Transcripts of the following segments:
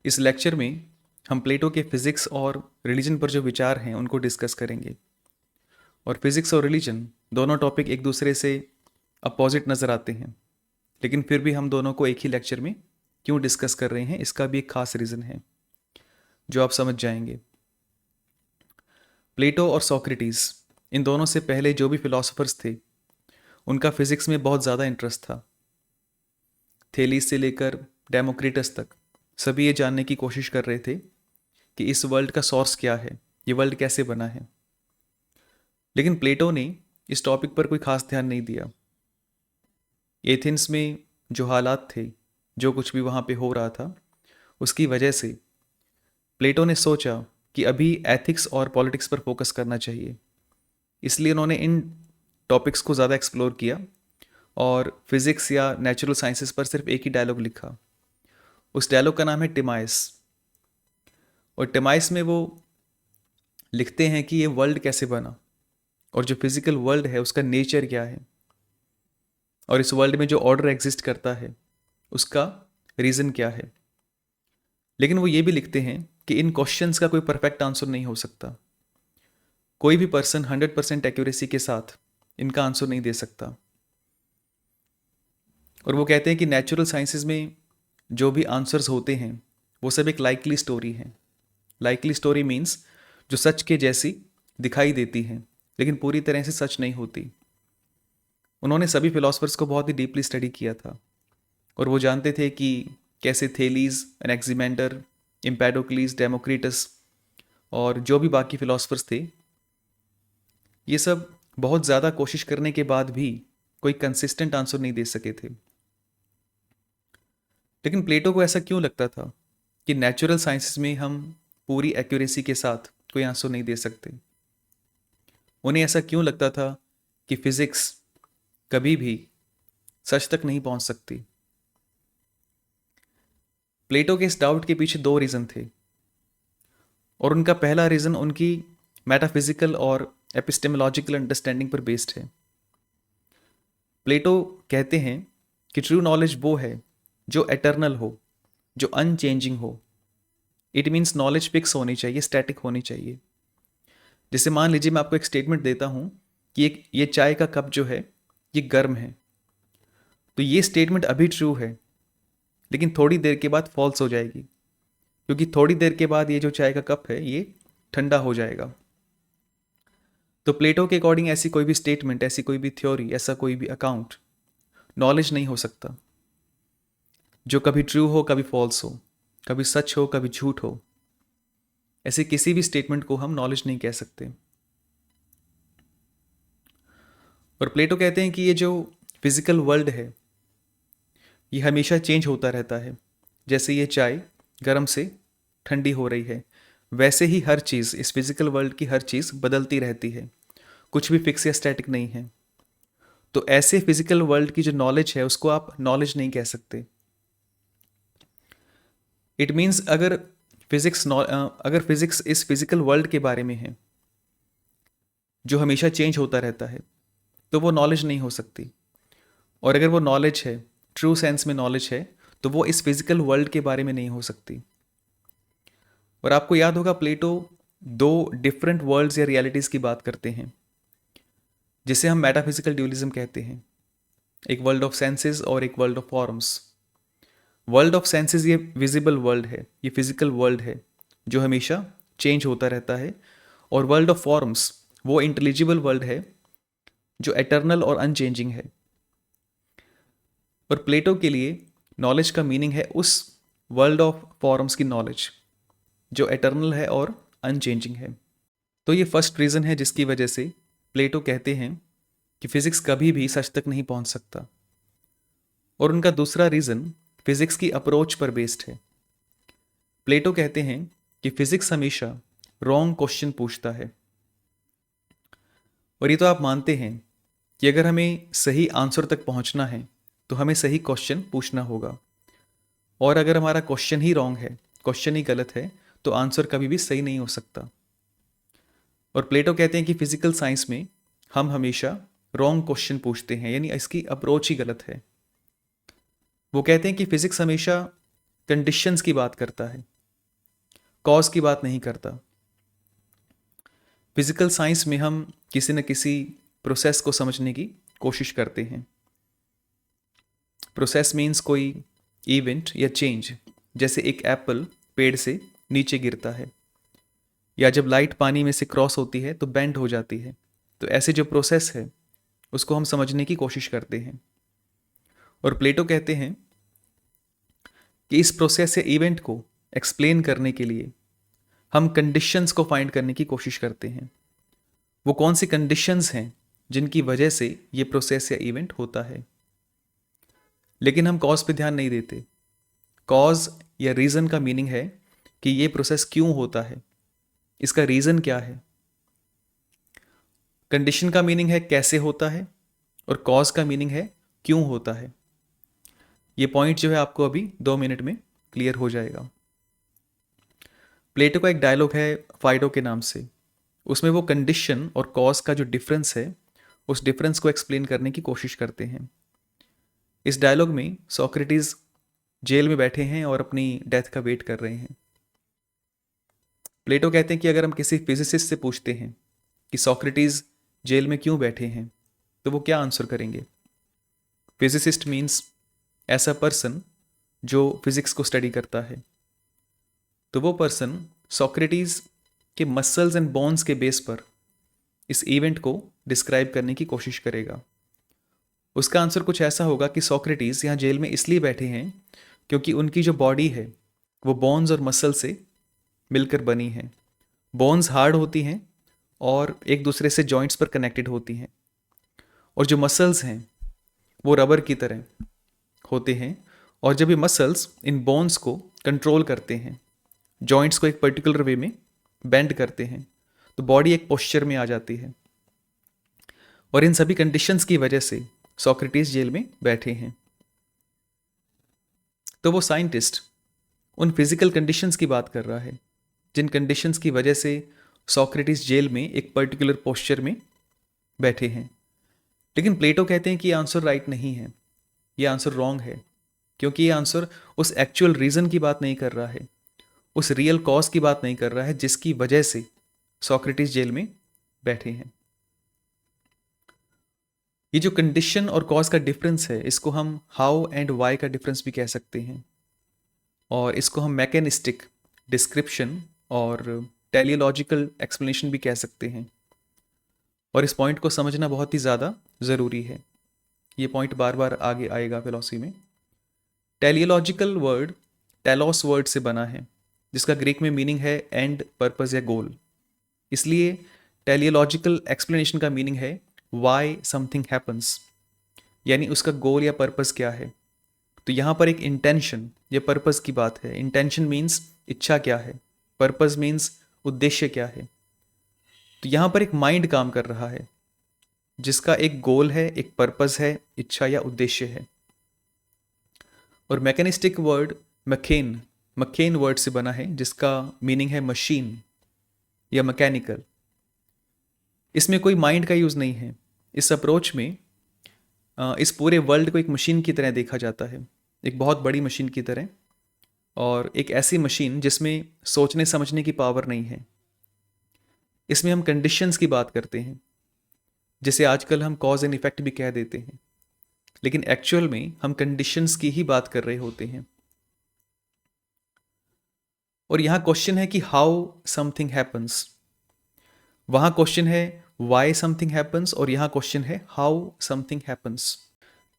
इस लेक्चर में हम प्लेटो के फिज़िक्स और रिलीजन पर जो विचार हैं उनको डिस्कस करेंगे। और फिज़िक्स और रिलीजन दोनों टॉपिक एक दूसरे से अपोजिट नज़र आते हैं, लेकिन फिर भी हम दोनों को एक ही लेक्चर में क्यों डिस्कस कर रहे हैं इसका भी एक खास रीज़न है जो आप समझ जाएंगे। प्लेटो और सोक्रेटिस, इन दोनों से पहले जो भी फिलोसोफर्स थे उनका फिज़िक्स में बहुत ज़्यादा इंटरेस्ट था। थेलीस से लेकर डेमोक्रिटस तक सभी ये जानने की कोशिश कर रहे थे कि इस वर्ल्ड का सोर्स क्या है, ये वर्ल्ड कैसे बना है। लेकिन प्लेटो ने इस टॉपिक पर कोई खास ध्यान नहीं दिया। एथेंस में जो हालात थे, जो कुछ भी वहाँ पे हो रहा था, उसकी वजह से प्लेटो ने सोचा कि अभी एथिक्स और पॉलिटिक्स पर फोकस करना चाहिए। इसलिए उन्होंने इन टॉपिक्स को ज़्यादा एक्सप्लोर किया और फिज़िक्स या नेचुरल साइंसेस पर सिर्फ एक ही डायलॉग लिखा। उस डायलॉग का नाम है टिमाइस। और टिमाइस में वो लिखते हैं कि ये वर्ल्ड कैसे बना और जो फिज़िकल वर्ल्ड है उसका नेचर क्या है और इस वर्ल्ड में जो ऑर्डर एग्जिस्ट करता है उसका रीज़न क्या है। लेकिन वो ये भी लिखते हैं कि इन क्वेश्चंस का कोई परफेक्ट आंसर नहीं हो सकता। कोई भी पर्सन 100% एक्यूरेसी के साथ इनका आंसर नहीं दे सकता। और वो कहते हैं कि नेचुरल साइंसेस में जो भी आंसर्स होते हैं वो सब एक लाइकली स्टोरी है। लाइकली स्टोरी मीन्स जो सच के जैसी दिखाई देती है लेकिन पूरी तरह से सच नहीं होती। उन्होंने सभी फिलोसफर्स को बहुत ही डीपली स्टडी किया था और वो जानते थे कि कैसे थेलीज, एनेक्सिमेंडर, एम्पेडोक्लीस, डेमोक्रिटस और जो भी बाकी फिलोसफर्स थे, ये सब बहुत ज़्यादा कोशिश करने के बाद भी कोई कंसिस्टेंट आंसर नहीं दे सके थे। लेकिन प्लेटो को ऐसा क्यों लगता था कि नेचुरल साइंसेस में हम पूरी एक्यूरेसी के साथ कोई आंसर नहीं दे सकते? उन्हें ऐसा क्यों लगता था कि फिज़िक्स कभी भी सच तक नहीं पहुंच सकती? प्लेटो के इस डाउट के पीछे दो रीज़न थे और उनका पहला रीज़न उनकी मेटाफिजिकल और एपिस्टेमोलॉजिकल अंडरस्टैंडिंग पर बेस्ड है। प्लेटो कहते हैं कि ट्रू नॉलेज वो है जो एटर्नल हो, जो अनचेंजिंग हो। इट मीन्स नॉलेज फिक्स होनी चाहिए, स्टैटिक होनी चाहिए। जैसे मान लीजिए मैं आपको एक स्टेटमेंट देता हूँ कि ये चाय का कप जो है ये गर्म है, तो ये स्टेटमेंट अभी ट्रू है लेकिन थोड़ी देर के बाद फॉल्स हो जाएगी, क्योंकि थोड़ी देर के बाद ये जो चाय का कप है ये ठंडा हो जाएगा। तो प्लेटो के अकॉर्डिंग ऐसी कोई भी स्टेटमेंट, ऐसी कोई भी थ्योरी, ऐसा कोई भी अकाउंट नॉलेज नहीं हो सकता जो कभी ट्रू हो, कभी फॉल्स हो, कभी सच हो, कभी झूठ हो। ऐसे किसी भी स्टेटमेंट को हम नॉलेज नहीं कह सकते। और प्लेटो कहते हैं कि ये जो फिजिकल वर्ल्ड है ये हमेशा चेंज होता रहता है। जैसे ये चाय गर्म से ठंडी हो रही है, वैसे ही हर चीज़, इस फिजिकल वर्ल्ड की हर चीज़ बदलती रहती है, कुछ भी फिक्स या स्टैटिक नहीं है। तो ऐसे फिजिकल वर्ल्ड की जो नॉलेज है उसको आप नॉलेज नहीं कह सकते। इट मीन्स अगर फिजिक्स इस फिजिकल वर्ल्ड के बारे में है जो हमेशा चेंज होता रहता है तो वो नॉलेज नहीं हो सकती। और अगर वो नॉलेज है, ट्रू सेंस में नॉलेज है, तो वो इस फिजिकल वर्ल्ड के बारे में नहीं हो सकती। और आपको याद होगा प्लेटो दो डिफरेंट वर्ल्ड्स या रियलिटीज़ की बात करते हैं जिसे हम मेटाफिजिकल ड्यूलिज्म कहते हैं। एक वर्ल्ड ऑफ सेंसेस और एक world of forms. World of senses ये विजिबल वर्ल्ड है, ये फिजिकल वर्ल्ड है जो हमेशा चेंज होता रहता है। और वर्ल्ड ऑफ फॉर्म्स वो इंटेलिजिबल वर्ल्ड है जो एटर्नल और अनचेंजिंग है। और प्लेटो के लिए नॉलेज का मीनिंग है उस वर्ल्ड ऑफ फॉर्म्स की नॉलेज जो एटर्नल है और अनचेंजिंग है। तो ये फर्स्ट रीज़न है जिसकी वजह से प्लेटो कहते हैं कि फिज़िक्स कभी भी सच तक नहीं पहुंच सकता। और उनका दूसरा रीज़न फिज़िक्स की अप्रोच पर बेस्ड है। प्लेटो कहते हैं कि फिज़िक्स हमेशा रॉन्ग क्वेश्चन पूछता है। और ये तो आप मानते हैं कि अगर हमें सही आंसर तक पहुंचना है तो हमें सही क्वेश्चन पूछना होगा। और अगर हमारा क्वेश्चन ही रॉन्ग है, क्वेश्चन ही गलत है, तो आंसर कभी भी सही नहीं हो सकता। और प्लेटो कहते हैं कि फिजिकल साइंस में हम हमेशा रॉन्ग क्वेश्चन पूछते हैं, यानी इसकी अप्रोच ही गलत है। वो कहते हैं कि फिजिक्स हमेशा कंडीशंस की बात करता है, कॉज की बात नहीं करता। फिजिकल साइंस में हम किसी न किसी प्रोसेस को समझने की कोशिश करते हैं। प्रोसेस मीन्स कोई इवेंट या चेंज, जैसे एक एप्पल पेड़ से नीचे गिरता है, या जब लाइट पानी में से क्रॉस होती है तो बेंड हो जाती है। तो ऐसे जो प्रोसेस है उसको हम समझने की कोशिश करते हैं। और प्लेटो कहते हैं कि इस प्रोसेस या इवेंट को एक्सप्लेन करने के लिए हम कंडीशंस को फाइंड करने की कोशिश करते हैं। वो कौन सी कंडीशंस हैं जिनकी वजह से ये प्रोसेस या इवेंट होता है। लेकिन हम कॉज पे ध्यान नहीं देते। कॉज या रीज़न का मीनिंग है कि ये प्रोसेस क्यों होता है, इसका रीज़न क्या है। कंडीशन का मीनिंग है कैसे होता है, और कॉज का मीनिंग है क्यों होता है। ये पॉइंट जो है आपको अभी 2 मिनट में क्लियर हो जाएगा। प्लेटो का एक डायलॉग है फाइडो के नाम से। उसमें वो कंडीशन और कॉज का जो डिफरेंस है उस डिफरेंस को एक्सप्लेन करने की कोशिश करते हैं। इस डायलॉग में सोक्रेटिस जेल में बैठे हैं और अपनी डेथ का वेट कर रहे हैं। प्लेटो कहते हैं कि अगर हम किसी फिजिसिस्ट से पूछते हैं कि सोक्रेटिस जेल में क्यों बैठे हैं, तो वो क्या आंसर करेंगे। फिजिसिस्ट मीन्स ऐसा पर्सन जो फिजिक्स को स्टडी करता है। तो वो पर्सन सोक्रेटिस के मसल्स एंड बोन्स के बेस पर इस इवेंट को डिस्क्राइब करने की कोशिश करेगा। उसका आंसर कुछ ऐसा होगा कि सोक्रेटिस यहाँ जेल में इसलिए बैठे हैं क्योंकि उनकी जो बॉडी है वो बोन्स और मसल से मिलकर बनी है। बोन्स हार्ड होती हैं और एक दूसरे से जॉइंट्स पर कनेक्टेड होती हैं, और जो मसल्स हैं वो रबर की तरह होते हैं। और जब ये मसल्स इन बोन्स को कंट्रोल करते हैं, जॉइंट्स को एक पर्टिकुलर वे में बेंड करते हैं, तो बॉडी एक पोस्चर में आ जाती है। और इन सभी कंडीशंस की वजह से सोक्रेटिस जेल में बैठे हैं। तो वो साइंटिस्ट उन फिजिकल कंडीशंस की बात कर रहा है जिन कंडीशंस की वजह से सोक्रेटिस जेल में एक पर्टिकुलर पोस्चर में बैठे हैं। लेकिन प्लेटो कहते हैं कि ये आंसर राइट नहीं है, ये आंसर रॉन्ग है, क्योंकि ये आंसर उस एक्चुअल रीज़न की बात नहीं कर रहा है, उस रियल कॉज की बात नहीं कर रहा है जिसकी वजह से सोक्रेटिस जेल में बैठे हैं। ये जो कंडीशन और कॉज का डिफरेंस है इसको हम हाउ एंड वाई का डिफरेंस भी कह सकते हैं, और इसको हम मैकेनिस्टिक डिस्क्रिप्शन और टेलियोलॉजिकल एक्सप्लेनेशन भी कह सकते हैं। और इस पॉइंट को समझना बहुत ही ज़्यादा ज़रूरी है। ये पॉइंट बार बार आगे आएगा फिलॉसफी में। टेलियोलॉजिकल वर्ड टेलोस वर्ड से बना है, जिसका ग्रीक में मीनिंग है एंड, पर्पस या गोल। इसलिए टेलियोलॉजिकल एक्सप्लेनेशन का मीनिंग है वाई समथिंग हैपन्स, यानी उसका गोल या पर्पस क्या है। तो यहाँ पर एक इंटेंशन या पर्पस की बात है। इंटेंशन मीन्स इच्छा क्या है, पर्पस मीन्स उद्देश्य क्या है। तो यहाँ पर एक माइंड काम कर रहा है जिसका एक गोल है, एक पर्पस है, इच्छा या उद्देश्य है। और मैकेनिस्टिक वर्ड मकेन वर्ड से बना है, जिसका मीनिंग है मशीन या मैकेनिकल। इसमें कोई माइंड का यूज़ नहीं है। इस अप्रोच में इस पूरे वर्ल्ड को एक मशीन की तरह देखा जाता है, एक बहुत बड़ी मशीन की तरह, और एक ऐसी मशीन जिसमें सोचने समझने की पावर नहीं है। इसमें हम कंडीशंस की बात करते हैं, जिसे आजकल हम कॉज एंड इफेक्ट भी कह देते हैं, लेकिन एक्चुअल में हम कंडीशंस की ही बात कर रहे होते हैं। और यहाँ क्वेश्चन है कि हाउ समथिंग हैपन्स, वहाँ क्वेश्चन है वाई समथिंग हैपन्स, और यहाँ क्वेश्चन है हाउ समथिंग हैपन्स।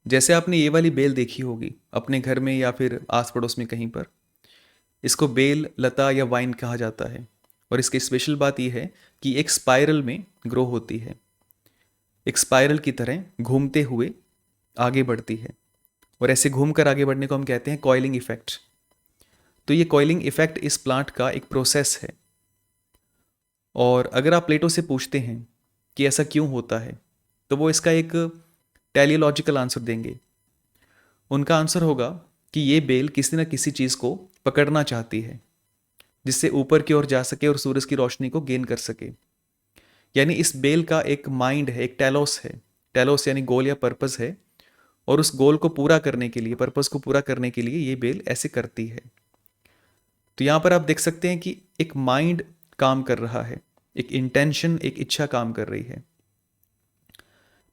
जैसे आपने ये वाली बेल देखी होगी अपने घर में या फिर आस पड़ोस में कहीं पर, इसको बेल, लता या वाइन कहा जाता है। और इसकी स्पेशल बात यह है कि एक स्पाइरल में ग्रो होती है, एक स्पाइरल की तरह घूमते हुए आगे बढ़ती है, और ऐसे घूमकर आगे बढ़ने को हम कहते हैं कॉइलिंग इफेक्ट। तो ये कॉइलिंग इफेक्ट इस प्लांट का एक प्रोसेस है। और अगर आप प्लेटो से पूछते हैं कि ऐसा क्यों होता है, तो वो इसका एक टेलियोलॉजिकल आंसर देंगे। उनका आंसर होगा कि ये बेल किसी न किसी चीज़ को पकड़ना चाहती है जिससे ऊपर की ओर जा सके और सूरज की रोशनी को गेन कर सके। यानी इस बेल का एक माइंड है, एक टेलोस है। टेलोस यानी गोल या पर्पस है, और उस गोल को पूरा करने के लिए, पर्पस को पूरा करने के लिए ये बेल ऐसे करती है। तो यहाँ पर आप देख सकते हैं कि एक माइंड काम कर रहा है, एक इंटेंशन, एक इच्छा काम कर रही है।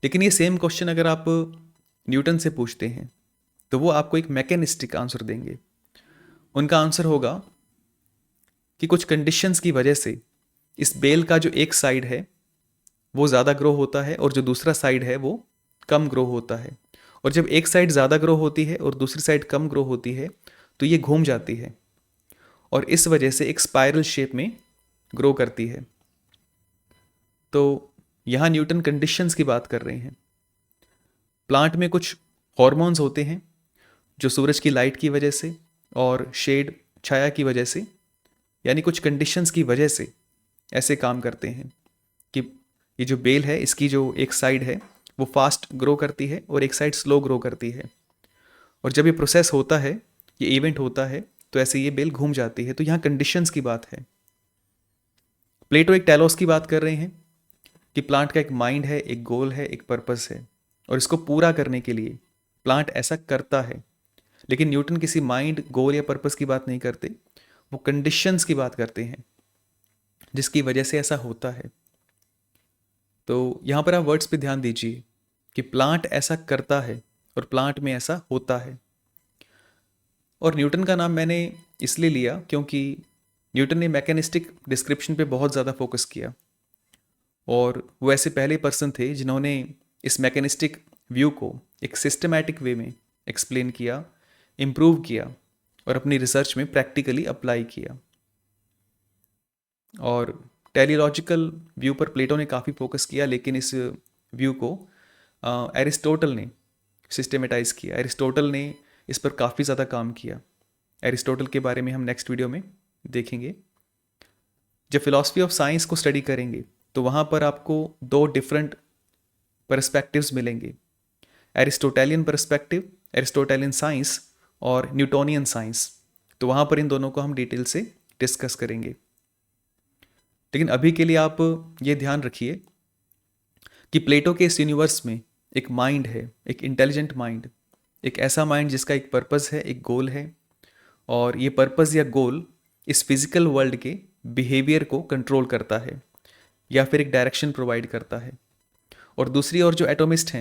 लेकिन ये सेम क्वेश्चन अगर आप न्यूटन से पूछते हैं तो वो आपको एक मैकेनिस्टिक आंसर देंगे। उनका आंसर होगा कि कुछ कंडीशंस की वजह से इस बेल का जो एक साइड है वो ज़्यादा ग्रो होता है और जो दूसरा साइड है वो कम ग्रो होता है। और जब एक साइड ज़्यादा ग्रो होती है और दूसरी साइड कम ग्रो होती है तो ये घूम जाती है और इस वजह से एक स्पाइरल शेप में ग्रो करती है। तो यहाँ न्यूटन कंडीशंस की बात कर रहे हैं। प्लांट में कुछ हॉर्मोन्स होते हैं जो सूरज की लाइट की वजह से और शेड, छाया की वजह से, यानी कुछ कंडीशंस की वजह से ऐसे काम करते हैं कि ये जो बेल है इसकी जो एक साइड है वो फास्ट ग्रो करती है और एक साइड स्लो ग्रो करती है। और जब ये प्रोसेस होता है, ये इवेंट होता है, तो ऐसे ये बेल घूम जाती है। तो यहाँ कंडीशंस की बात है। प्लेटो एक टेलोस की बात कर रहे हैं कि प्लांट का एक माइंड है, एक गोल है, एक पर्पस है और इसको पूरा करने के लिए प्लांट ऐसा करता है। लेकिन न्यूटन किसी माइंड, गोल या पर्पस की बात नहीं करते, वो कंडीशंस की बात करते हैं जिसकी वजह से ऐसा होता है। तो यहाँ पर आप वर्ड्स पे ध्यान दीजिए कि प्लांट ऐसा करता है और प्लांट में ऐसा होता है। और न्यूटन का नाम मैंने इसलिए लिया क्योंकि न्यूटन ने मैकेनिस्टिक डिस्क्रिप्शन पे बहुत ज़्यादा फोकस किया और वो ऐसे पहले पर्सन थे जिन्होंने इस मैकेनिस्टिक व्यू को एक सिस्टमैटिक वे में एक्सप्लेन किया, इम्प्रूव किया और अपनी रिसर्च में प्रैक्टिकली अप्लाई किया। और टेलीलॉजिकल व्यू पर प्लेटो ने काफ़ी फोकस किया, लेकिन इस व्यू को एरिस्टोटल ने सिस्टमेटाइज किया। एरिस्टोटल ने इस पर काफ़ी ज़्यादा काम किया। एरिस्टोटल के बारे में हम नेक्स्ट वीडियो में देखेंगे। जब फिलॉसफी ऑफ साइंस को स्टडी करेंगे तो वहाँ पर आपको दो डिफरेंट पर्सपेक्टिव्स मिलेंगे, एरिस्टोटेलियन पर्सपेक्टिव, एरिस्टोटेलियन साइंस और न्यूटोनियन साइंस। तो वहाँ पर इन दोनों को हम डिटेल से डिस्कस करेंगे। लेकिन अभी के लिए आप ये ध्यान रखिए कि प्लेटो के इस यूनिवर्स में एक माइंड है, एक इंटेलिजेंट माइंड, एक ऐसा माइंड जिसका एक पर्पस है, एक गोल है और ये पर्पस या गोल इस फिजिकल वर्ल्ड के बिहेवियर को कंट्रोल करता है या फिर एक डायरेक्शन प्रोवाइड करता है। और दूसरी ओर जो एटोमिस्ट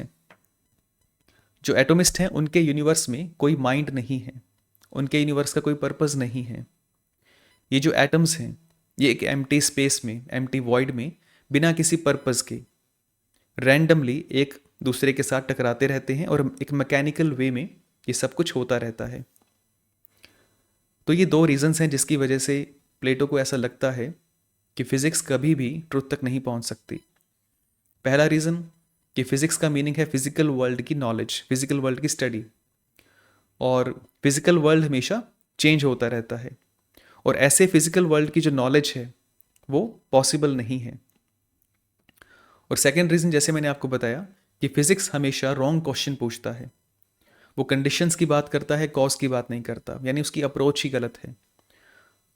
हैं उनके यूनिवर्स में कोई माइंड नहीं है, उनके यूनिवर्स का कोई पर्पस नहीं है। ये जो एटम्स हैं ये एक एम्प्टी स्पेस में, एम्प्टी वॉइड में, बिना किसी पर्पस के रैंडमली एक दूसरे के साथ टकराते रहते हैं और एक मैकेनिकल वे में ये सब कुछ होता रहता है। तो ये दो रीजंस हैं जिसकी वजह से प्लेटो को ऐसा लगता है कि फिजिक्स कभी भी ट्रुथ तक नहीं पहुंच सकती। पहला रीज़न कि फिजिक्स का मीनिंग है फिजिकल वर्ल्ड की नॉलेज, फिजिकल वर्ल्ड की स्टडी, और फिजिकल वर्ल्ड हमेशा चेंज होता रहता है और ऐसे फिजिकल वर्ल्ड की जो नॉलेज है वो पॉसिबल नहीं है। और सेकेंड रीज़न, जैसे मैंने आपको बताया कि फिजिक्स हमेशा रॉन्ग क्वेश्चन पूछता है, वो कंडीशंस की बात करता है, कॉज की बात नहीं करता, यानी उसकी अप्रोच ही गलत है।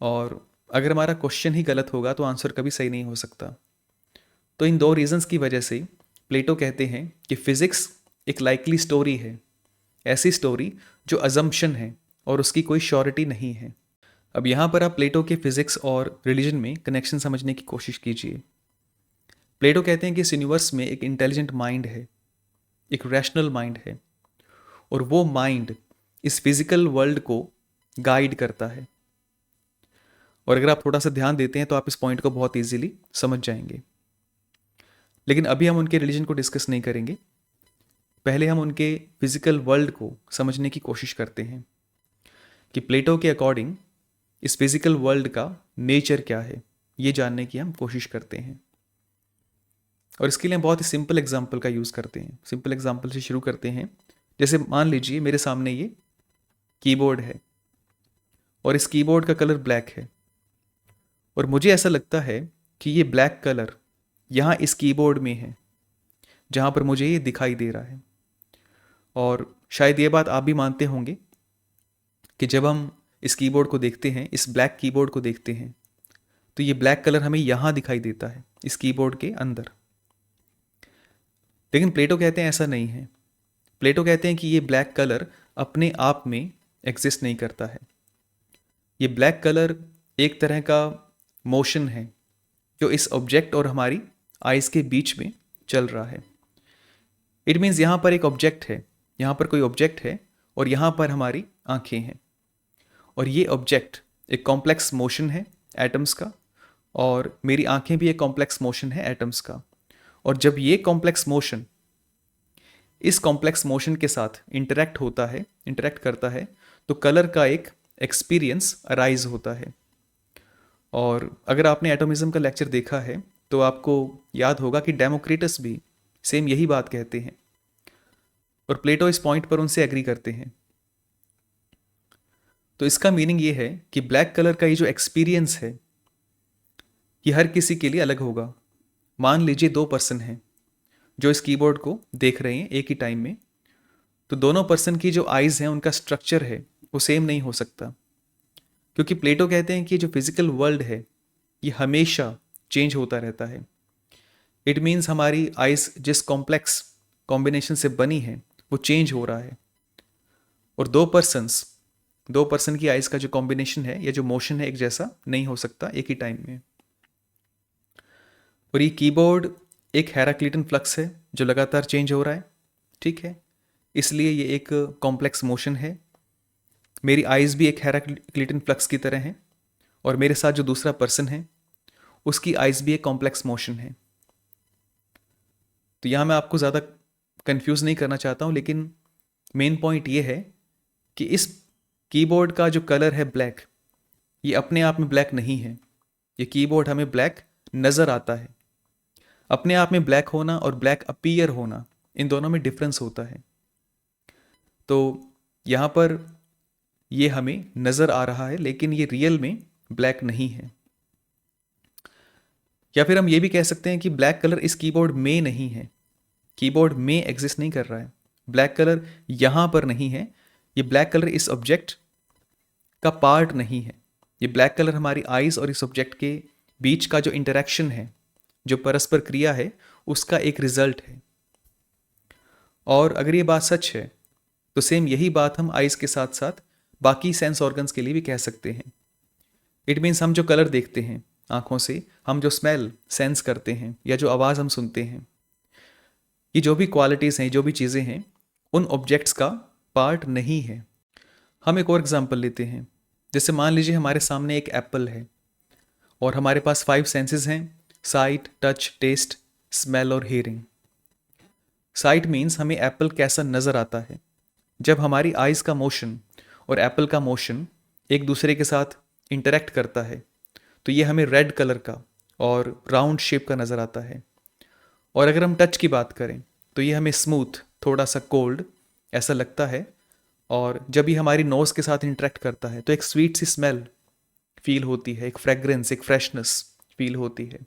और अगर हमारा क्वेश्चन ही गलत होगा तो आंसर कभी सही नहीं हो सकता। तो इन दो रीजंस की वजह से प्लेटो कहते हैं कि फिजिक्स एक लाइकली स्टोरी है, ऐसी स्टोरी जो अजम्पशन है और उसकी कोई श्योरिटी नहीं है। अब यहाँ पर आप प्लेटो के फिजिक्स और रिलीजन में कनेक्शन समझने की कोशिश कीजिए। प्लेटो कहते हैं कि इस यूनिवर्स में एक इंटेलिजेंट माइंड है, एक रैशनल माइंड है और वो माइंड इस फिजिकल वर्ल्ड को गाइड करता है। और अगर आप थोड़ा सा ध्यान देते हैं तो आप इस पॉइंट को बहुत ईजीली समझ जाएंगे। लेकिन अभी हम उनके रिलीजन को डिस्कस नहीं करेंगे, पहले हम उनके फिजिकल वर्ल्ड को समझने की कोशिश करते हैं कि प्लेटो के अकॉर्डिंग इस फिजिकल वर्ल्ड का नेचर क्या है, ये जानने की हम कोशिश करते हैं। और इसके लिए हम बहुत ही सिंपल एग्जाम्पल का यूज़ करते हैं। सिंपल एग्जाम्पल से शुरू करते हैं। जैसे मान लीजिए मेरे सामने ये कीबोर्ड है और इस कीबोर्ड का कलर ब्लैक है और मुझे ऐसा लगता है कि ये ब्लैक कलर यहाँ इस कीबोर्ड में है जहाँ पर मुझे ये दिखाई दे रहा है। और शायद ये बात आप भी मानते होंगे कि जब हम इस कीबोर्ड को देखते हैं, इस ब्लैक कीबोर्ड को देखते हैं, तो ये ब्लैक कलर हमें यहाँ दिखाई देता है इस कीबोर्ड के अंदर। लेकिन प्लेटो कहते हैं ऐसा नहीं है। प्लेटो कहते हैं कि ये ब्लैक कलर अपने आप में एग्जिस्ट नहीं करता है। ये ब्लैक कलर एक तरह का मोशन है जो इस ऑब्जेक्ट और हमारी आइज़ के बीच में चल रहा है। इट मीन्स यहाँ पर एक ऑब्जेक्ट है, यहाँ पर कोई ऑब्जेक्ट है और यहाँ पर हमारी आंखें हैं, और ये ऑब्जेक्ट एक कॉम्प्लेक्स मोशन है एटम्स का, और मेरी आंखें भी एक कॉम्प्लेक्स मोशन है एटम्स का। और जब ये कॉम्प्लेक्स मोशन इस कॉम्प्लेक्स मोशन के साथ इंटरेक्ट करता है, तो कलर का एक एक्सपीरियंस अराइज होता है। और अगर आपने एटोमिज्म का लेक्चर देखा है तो आपको याद होगा कि डेमोक्रिटस भी सेम यही बात कहते हैं, और प्लेटो इस पॉइंट पर उनसे एग्री करते हैं। तो इसका मीनिंग ये है कि ब्लैक कलर का ये जो एक्सपीरियंस है ये हर किसी के लिए अलग होगा। मान लीजिए 2 पर्सन हैं जो इस कीबोर्ड को देख रहे हैं एक ही टाइम में, तो दोनों पर्सन की जो आइज़ हैं उनका स्ट्रक्चर है वो सेम नहीं हो सकता, क्योंकि प्लेटो कहते हैं कि जो फिजिकल वर्ल्ड है ये हमेशा चेंज होता रहता है। इट मीन्स हमारी आइज़ जिस कॉम्प्लेक्स कॉम्बिनेशन से बनी है वो चेंज हो रहा है, और दो पर्सन की आइज़ का जो कॉम्बिनेशन है या जो मोशन है एक जैसा नहीं हो सकता एक ही टाइम में। और ये कीबोर्ड एक हेराक्लिटन फ्लक्स है जो लगातार चेंज हो रहा है, ठीक है, इसलिए ये एक कॉम्प्लेक्स मोशन है। मेरी आइज़ भी एक हेराक्लिटन फ्लक्स की तरह हैं, और मेरे साथ जो दूसरा पर्सन है उसकी आइज़ भी एक कॉम्प्लेक्स मोशन है। तो यहाँ मैं आपको ज़्यादा कंफ्यूज नहीं करना चाहता हूँ, लेकिन मेन पॉइंट ये है कि इस कीबोर्ड का जो कलर है ब्लैक, ये अपने आप में ब्लैक नहीं है। ये कीबोर्ड हमें ब्लैक नज़र आता है। अपने आप में ब्लैक होना और ब्लैक अपीयर होना, इन दोनों में डिफरेंस होता है। तो यहाँ पर ये हमें नज़र आ रहा है, लेकिन ये रियल में ब्लैक नहीं है। या फिर हम ये भी कह सकते हैं कि ब्लैक कलर इस कीबोर्ड में नहीं है, कीबोर्ड में एग्जिस्ट नहीं कर रहा है। ब्लैक कलर यहाँ पर नहीं है, ये ब्लैक कलर इस ऑब्जेक्ट का पार्ट नहीं है। ये ब्लैक कलर हमारी आइज़ और इस ऑब्जेक्ट के बीच का जो इंटरेक्शन है, जो परस्पर क्रिया है, उसका एक रिजल्ट है। और अगर ये बात सच है तो सेम यही बात हम आइज़ के साथ साथ बाकी सेंस ऑर्गन्स के लिए भी कह सकते हैं। इट मीन्स हम जो कलर देखते हैं आँखों से, हम जो स्मेल सेंस करते हैं या जो आवाज़ हम सुनते हैं, ये जो भी क्वालिटीज़ हैं, जो भी चीज़ें हैं, उन ऑब्जेक्ट्स का पार्ट नहीं है। हम एक और एग्जांपल लेते हैं। जैसे मान लीजिए हमारे सामने एक एप्पल है और हमारे पास 5 सेंसेस हैं: साइट, टच, टेस्ट, स्मेल और हियरिंग। साइट मीन्स हमें एप्पल कैसा नज़र आता है। जब हमारी आइज़ का मोशन और एप्पल का मोशन एक दूसरे के साथ इंटरेक्ट करता है तो ये हमें रेड कलर का और राउंड शेप का नज़र आता है। और अगर हम टच की बात करें तो ये हमें स्मूथ, थोड़ा सा कोल्ड ऐसा लगता है। और जब ये हमारी नोज़ के साथ इंटरेक्ट करता है तो एक स्वीट सी स्मेल फील होती है, एक फ्रेगरेंस, एक फ्रेशनेस फील होती है।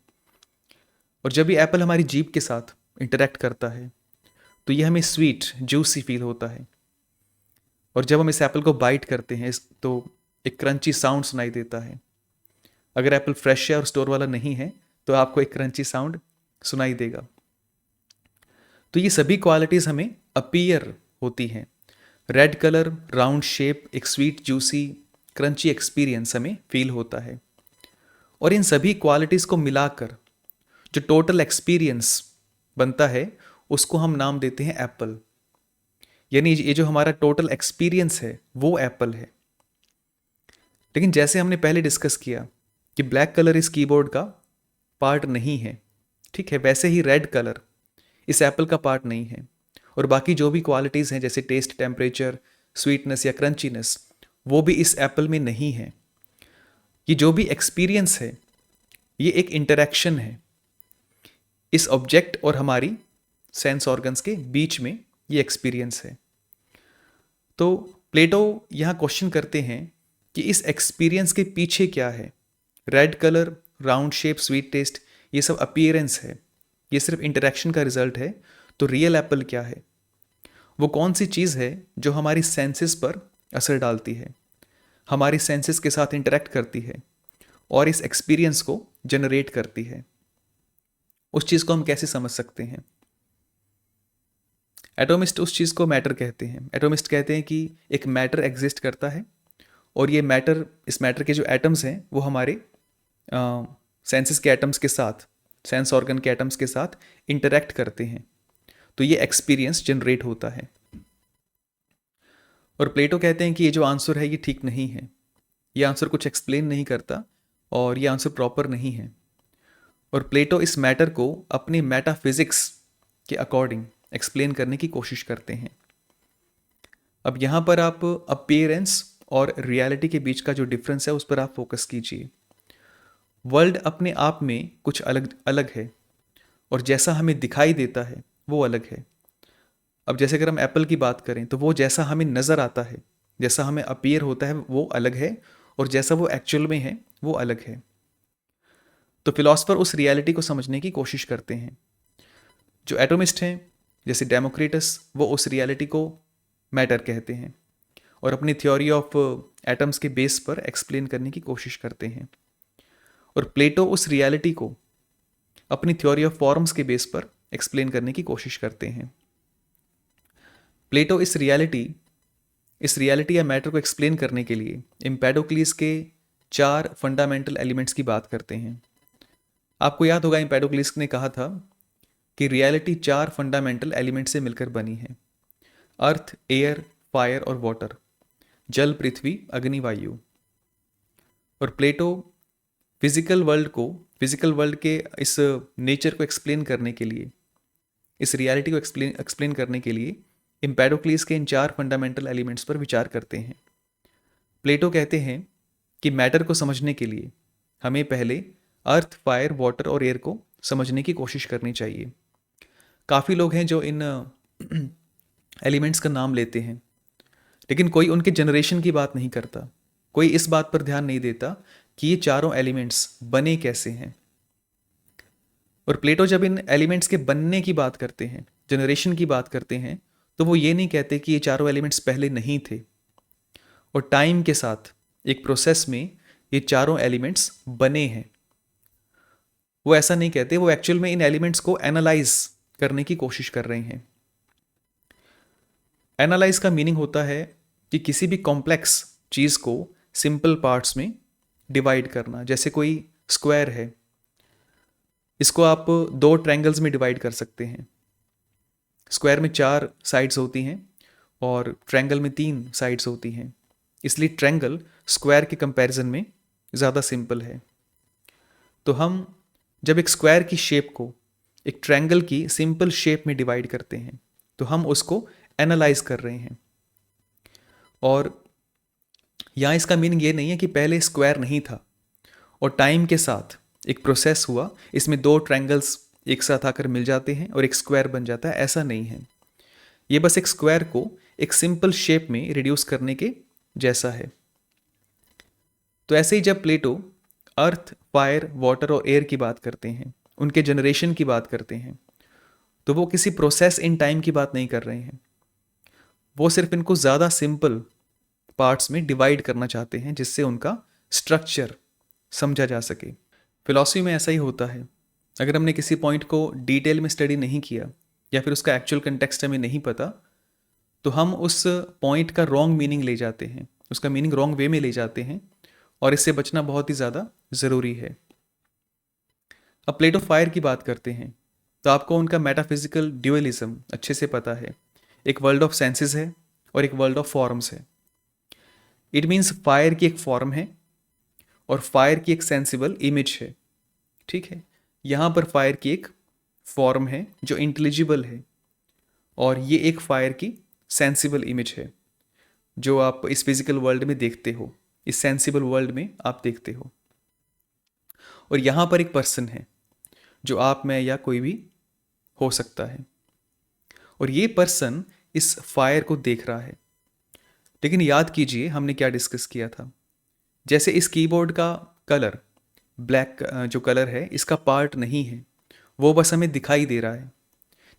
और जब ये एप्पल हमारी जीभ के साथ इंटरेक्ट करता है तो ये हमें स्वीट, जूसी फील होता है। और जब हम इस एप्पल को बाइट करते हैं तो एक क्रंची साउंड सुनाई देता है। अगर एप्पल फ्रेश है और स्टोर वाला नहीं है तो आपको एक क्रंची साउंड सुनाई देगा। तो ये सभी क्वालिटीज़ हमें अपीयर होती हैं। रेड कलर, राउंड शेप, एक स्वीट, जूसी, क्रंची एक्सपीरियंस हमें फील होता है। और इन सभी क्वालिटीज़ को मिलाकर जो टोटल एक्सपीरियंस बनता है उसको हम नाम देते हैं एप्पल। यानी ये जो हमारा टोटल एक्सपीरियंस है वो एप्पल है। लेकिन जैसे हमने पहले डिस्कस किया कि ब्लैक कलर इस कीबोर्ड का पार्ट नहीं है, ठीक है, वैसे ही रेड कलर इस एप्पल का पार्ट नहीं है। और बाकी जो भी क्वालिटीज़ हैं जैसे टेस्ट, टेम्परेचर, स्वीटनेस या क्रंचीनेस, वो भी इस एप्पल में नहीं है। ये जो भी एक्सपीरियंस है ये एक इंटरेक्शन है इस ऑब्जेक्ट और हमारी सेंस ऑर्गन्स के बीच में, ये एक्सपीरियंस है। तो प्लेटो यहाँ क्वेश्चन करते हैं कि इस एक्सपीरियंस के पीछे क्या है। Red colour, round shape, sweet taste, ये सब अपीयरेंस है, ये सिर्फ इंटरेक्शन का रिजल्ट है। तो रियल एप्पल क्या है? वो कौन सी चीज़ है जो हमारी सेंसेस पर असर डालती है, हमारी सेंसेस के साथ इंटरेक्ट करती है और इस एक्सपीरियंस को जनरेट करती है? उस चीज़ को हम कैसे समझ सकते हैं? एटोमिस्ट उस चीज़ को मैटर कहते हैं। एटोमिस्ट कहते हैं कि एक मैटर एग्जिस्ट करता है और ये मैटर, इस मैटर के जो एटम्स हैं वो हमारे सेंसेस के एटम्स के साथ, सेंस ऑर्गन के एटम्स के साथ इंटरेक्ट करते हैं, तो ये एक्सपीरियंस जनरेट होता है। और प्लेटो कहते हैं कि ये जो आंसर है ये ठीक नहीं है, ये आंसर कुछ एक्सप्लेन नहीं करता और ये आंसर प्रॉपर नहीं है। और प्लेटो इस मैटर को अपनी मेटाफिजिक्स के अकॉर्डिंग एक्सप्लेन करने की कोशिश करते हैं। अब यहाँ पर आप अपीयरेंस और रियलिटी के बीच का जो डिफरेंस है उस पर आप फोकस कीजिए। वर्ल्ड अपने आप में कुछ अलग अलग है और जैसा हमें दिखाई देता है वो अलग है। अब जैसे अगर हम एप्पल की बात करें तो वो जैसा हमें नज़र आता है, जैसा हमें अपीयर होता है वो अलग है, और जैसा वो एक्चुअल में है वो अलग है। तो फिलॉसफर उस रियलिटी को समझने की कोशिश करते हैं। जो एटोमिस्ट हैं जैसे डेमोक्रिटस, वो उस रियलिटी को मैटर कहते हैं और अपनी थ्योरी ऑफ एटम्स के बेस पर एक्सप्लेन करने की कोशिश करते हैं। और प्लेटो उस रियलिटी को अपनी थ्योरी ऑफ फॉर्म्स के बेस पर एक्सप्लेन करने की कोशिश करते हैं। प्लेटो इस रियलिटी या मैटर को एक्सप्लेन करने के लिए एम्पेडोक्लिस के 4 फंडामेंटल एलिमेंट्स की बात करते हैं। आपको याद होगा एम्पेडोक्लिस ने कहा था कि रियलिटी 4 फंडामेंटल एलिमेंट से मिलकर बनी है: अर्थ, एयर, फायर और वाटर, जल, पृथ्वी, अग्नि, वायु। और प्लेटो फिजिकल वर्ल्ड के इस नेचर को एक्सप्लेन करने के लिए, इस रियलिटी को एक्सप्लेन करने के लिए एम्पेडोक्लिस के इन 4 फंडामेंटल एलिमेंट्स पर विचार करते हैं। प्लेटो कहते हैं कि मैटर को समझने के लिए हमें पहले अर्थ, फायर, वाटर और एयर को समझने की कोशिश करनी चाहिए। काफ़ी लोग हैं जो इन एलिमेंट्स का नाम लेते हैं, लेकिन कोई उनके जनरेशन की बात नहीं करता, कोई इस बात पर ध्यान नहीं देता कि ये चारों एलिमेंट्स बने कैसे हैं। और प्लेटो जब इन एलिमेंट्स के बनने की बात करते हैं, जनरेशन की बात करते हैं, तो वो ये नहीं कहते कि ये चारों एलिमेंट्स पहले नहीं थे और टाइम के साथ एक प्रोसेस में ये चारों एलिमेंट्स बने हैं। वो ऐसा नहीं कहते, वो एक्चुअल में इन एलिमेंट्स को एनालाइज करने की कोशिश कर रहे हैं। एनालाइज का मीनिंग होता है कि किसी भी कॉम्प्लेक्स चीज़ को सिंपल पार्ट्स में डिवाइड करना। जैसे कोई स्क्वायर है, इसको आप 2 ट्रायंगल्स में डिवाइड कर सकते हैं। स्क्वायर में 4 साइड्स होती हैं और ट्रायंगल में 3 साइड्स होती हैं, इसलिए ट्रायंगल स्क्वायर के कंपैरिजन में ज़्यादा सिंपल है। तो हम जब एक स्क्वायर की शेप को एक ट्रायंगल की सिंपल शेप में डिवाइड करते हैं तो हम उसको एनालाइज कर रहे हैं। और यहाँ इसका मीनिंग ये नहीं है कि पहले स्क्वायर नहीं था और टाइम के साथ एक प्रोसेस हुआ, इसमें 2 ट्रायंगल्स एक साथ आकर मिल जाते हैं और एक स्क्वायर बन जाता है, ऐसा नहीं है। ये बस एक स्क्वायर को एक सिंपल शेप में रिड्यूस करने के जैसा है। तो ऐसे ही जब प्लेटो अर्थ, फायर, वाटर और एयर की बात करते हैं, उनके जनरेशन की बात करते हैं, तो वो किसी प्रोसेस इन टाइम की बात नहीं कर रहे हैं। वो सिर्फ इनको ज़्यादा सिंपल पार्ट्स में डिवाइड करना चाहते हैं जिससे उनका स्ट्रक्चर समझा जा सके। फिलॉसफी में ऐसा ही होता है। अगर हमने किसी पॉइंट को डिटेल में स्टडी नहीं किया या फिर उसका एक्चुअल कंटेक्स्ट हमें नहीं पता, तो हम उस पॉइंट का रॉन्ग मीनिंग ले जाते हैं, उसका मीनिंग रॉन्ग वे में ले जाते हैं, और इससे बचना बहुत ही ज़्यादा ज़रूरी है। अब प्लेटो फायर की बात करते हैं तो आपको उनका मेटाफिजिकल ड्यूअलिज्म अच्छे से पता है। एक वर्ल्ड ऑफ सेंसेस है और एक वर्ल्ड ऑफ फॉर्म्स है। इट मीन्स फायर की एक फॉर्म है और फायर की एक सेंसिबल इमेज है। ठीक है, यहाँ पर फायर की एक फॉर्म है जो इंटेलिजिबल है और ये एक फायर की सेंसिबल इमेज है जो आप इस फिजिकल वर्ल्ड में देखते हो, इस सेंसिबल वर्ल्ड में आप देखते हो। और यहाँ पर एक पर्सन है जो आप, मैं या कोई भी हो सकता है, और ये पर्सन इस फायर को देख रहा है। लेकिन याद कीजिए हमने क्या डिस्कस किया था। जैसे इस कीबोर्ड का कलर ब्लैक, जो कलर है इसका पार्ट नहीं है, वो बस हमें दिखाई दे रहा है।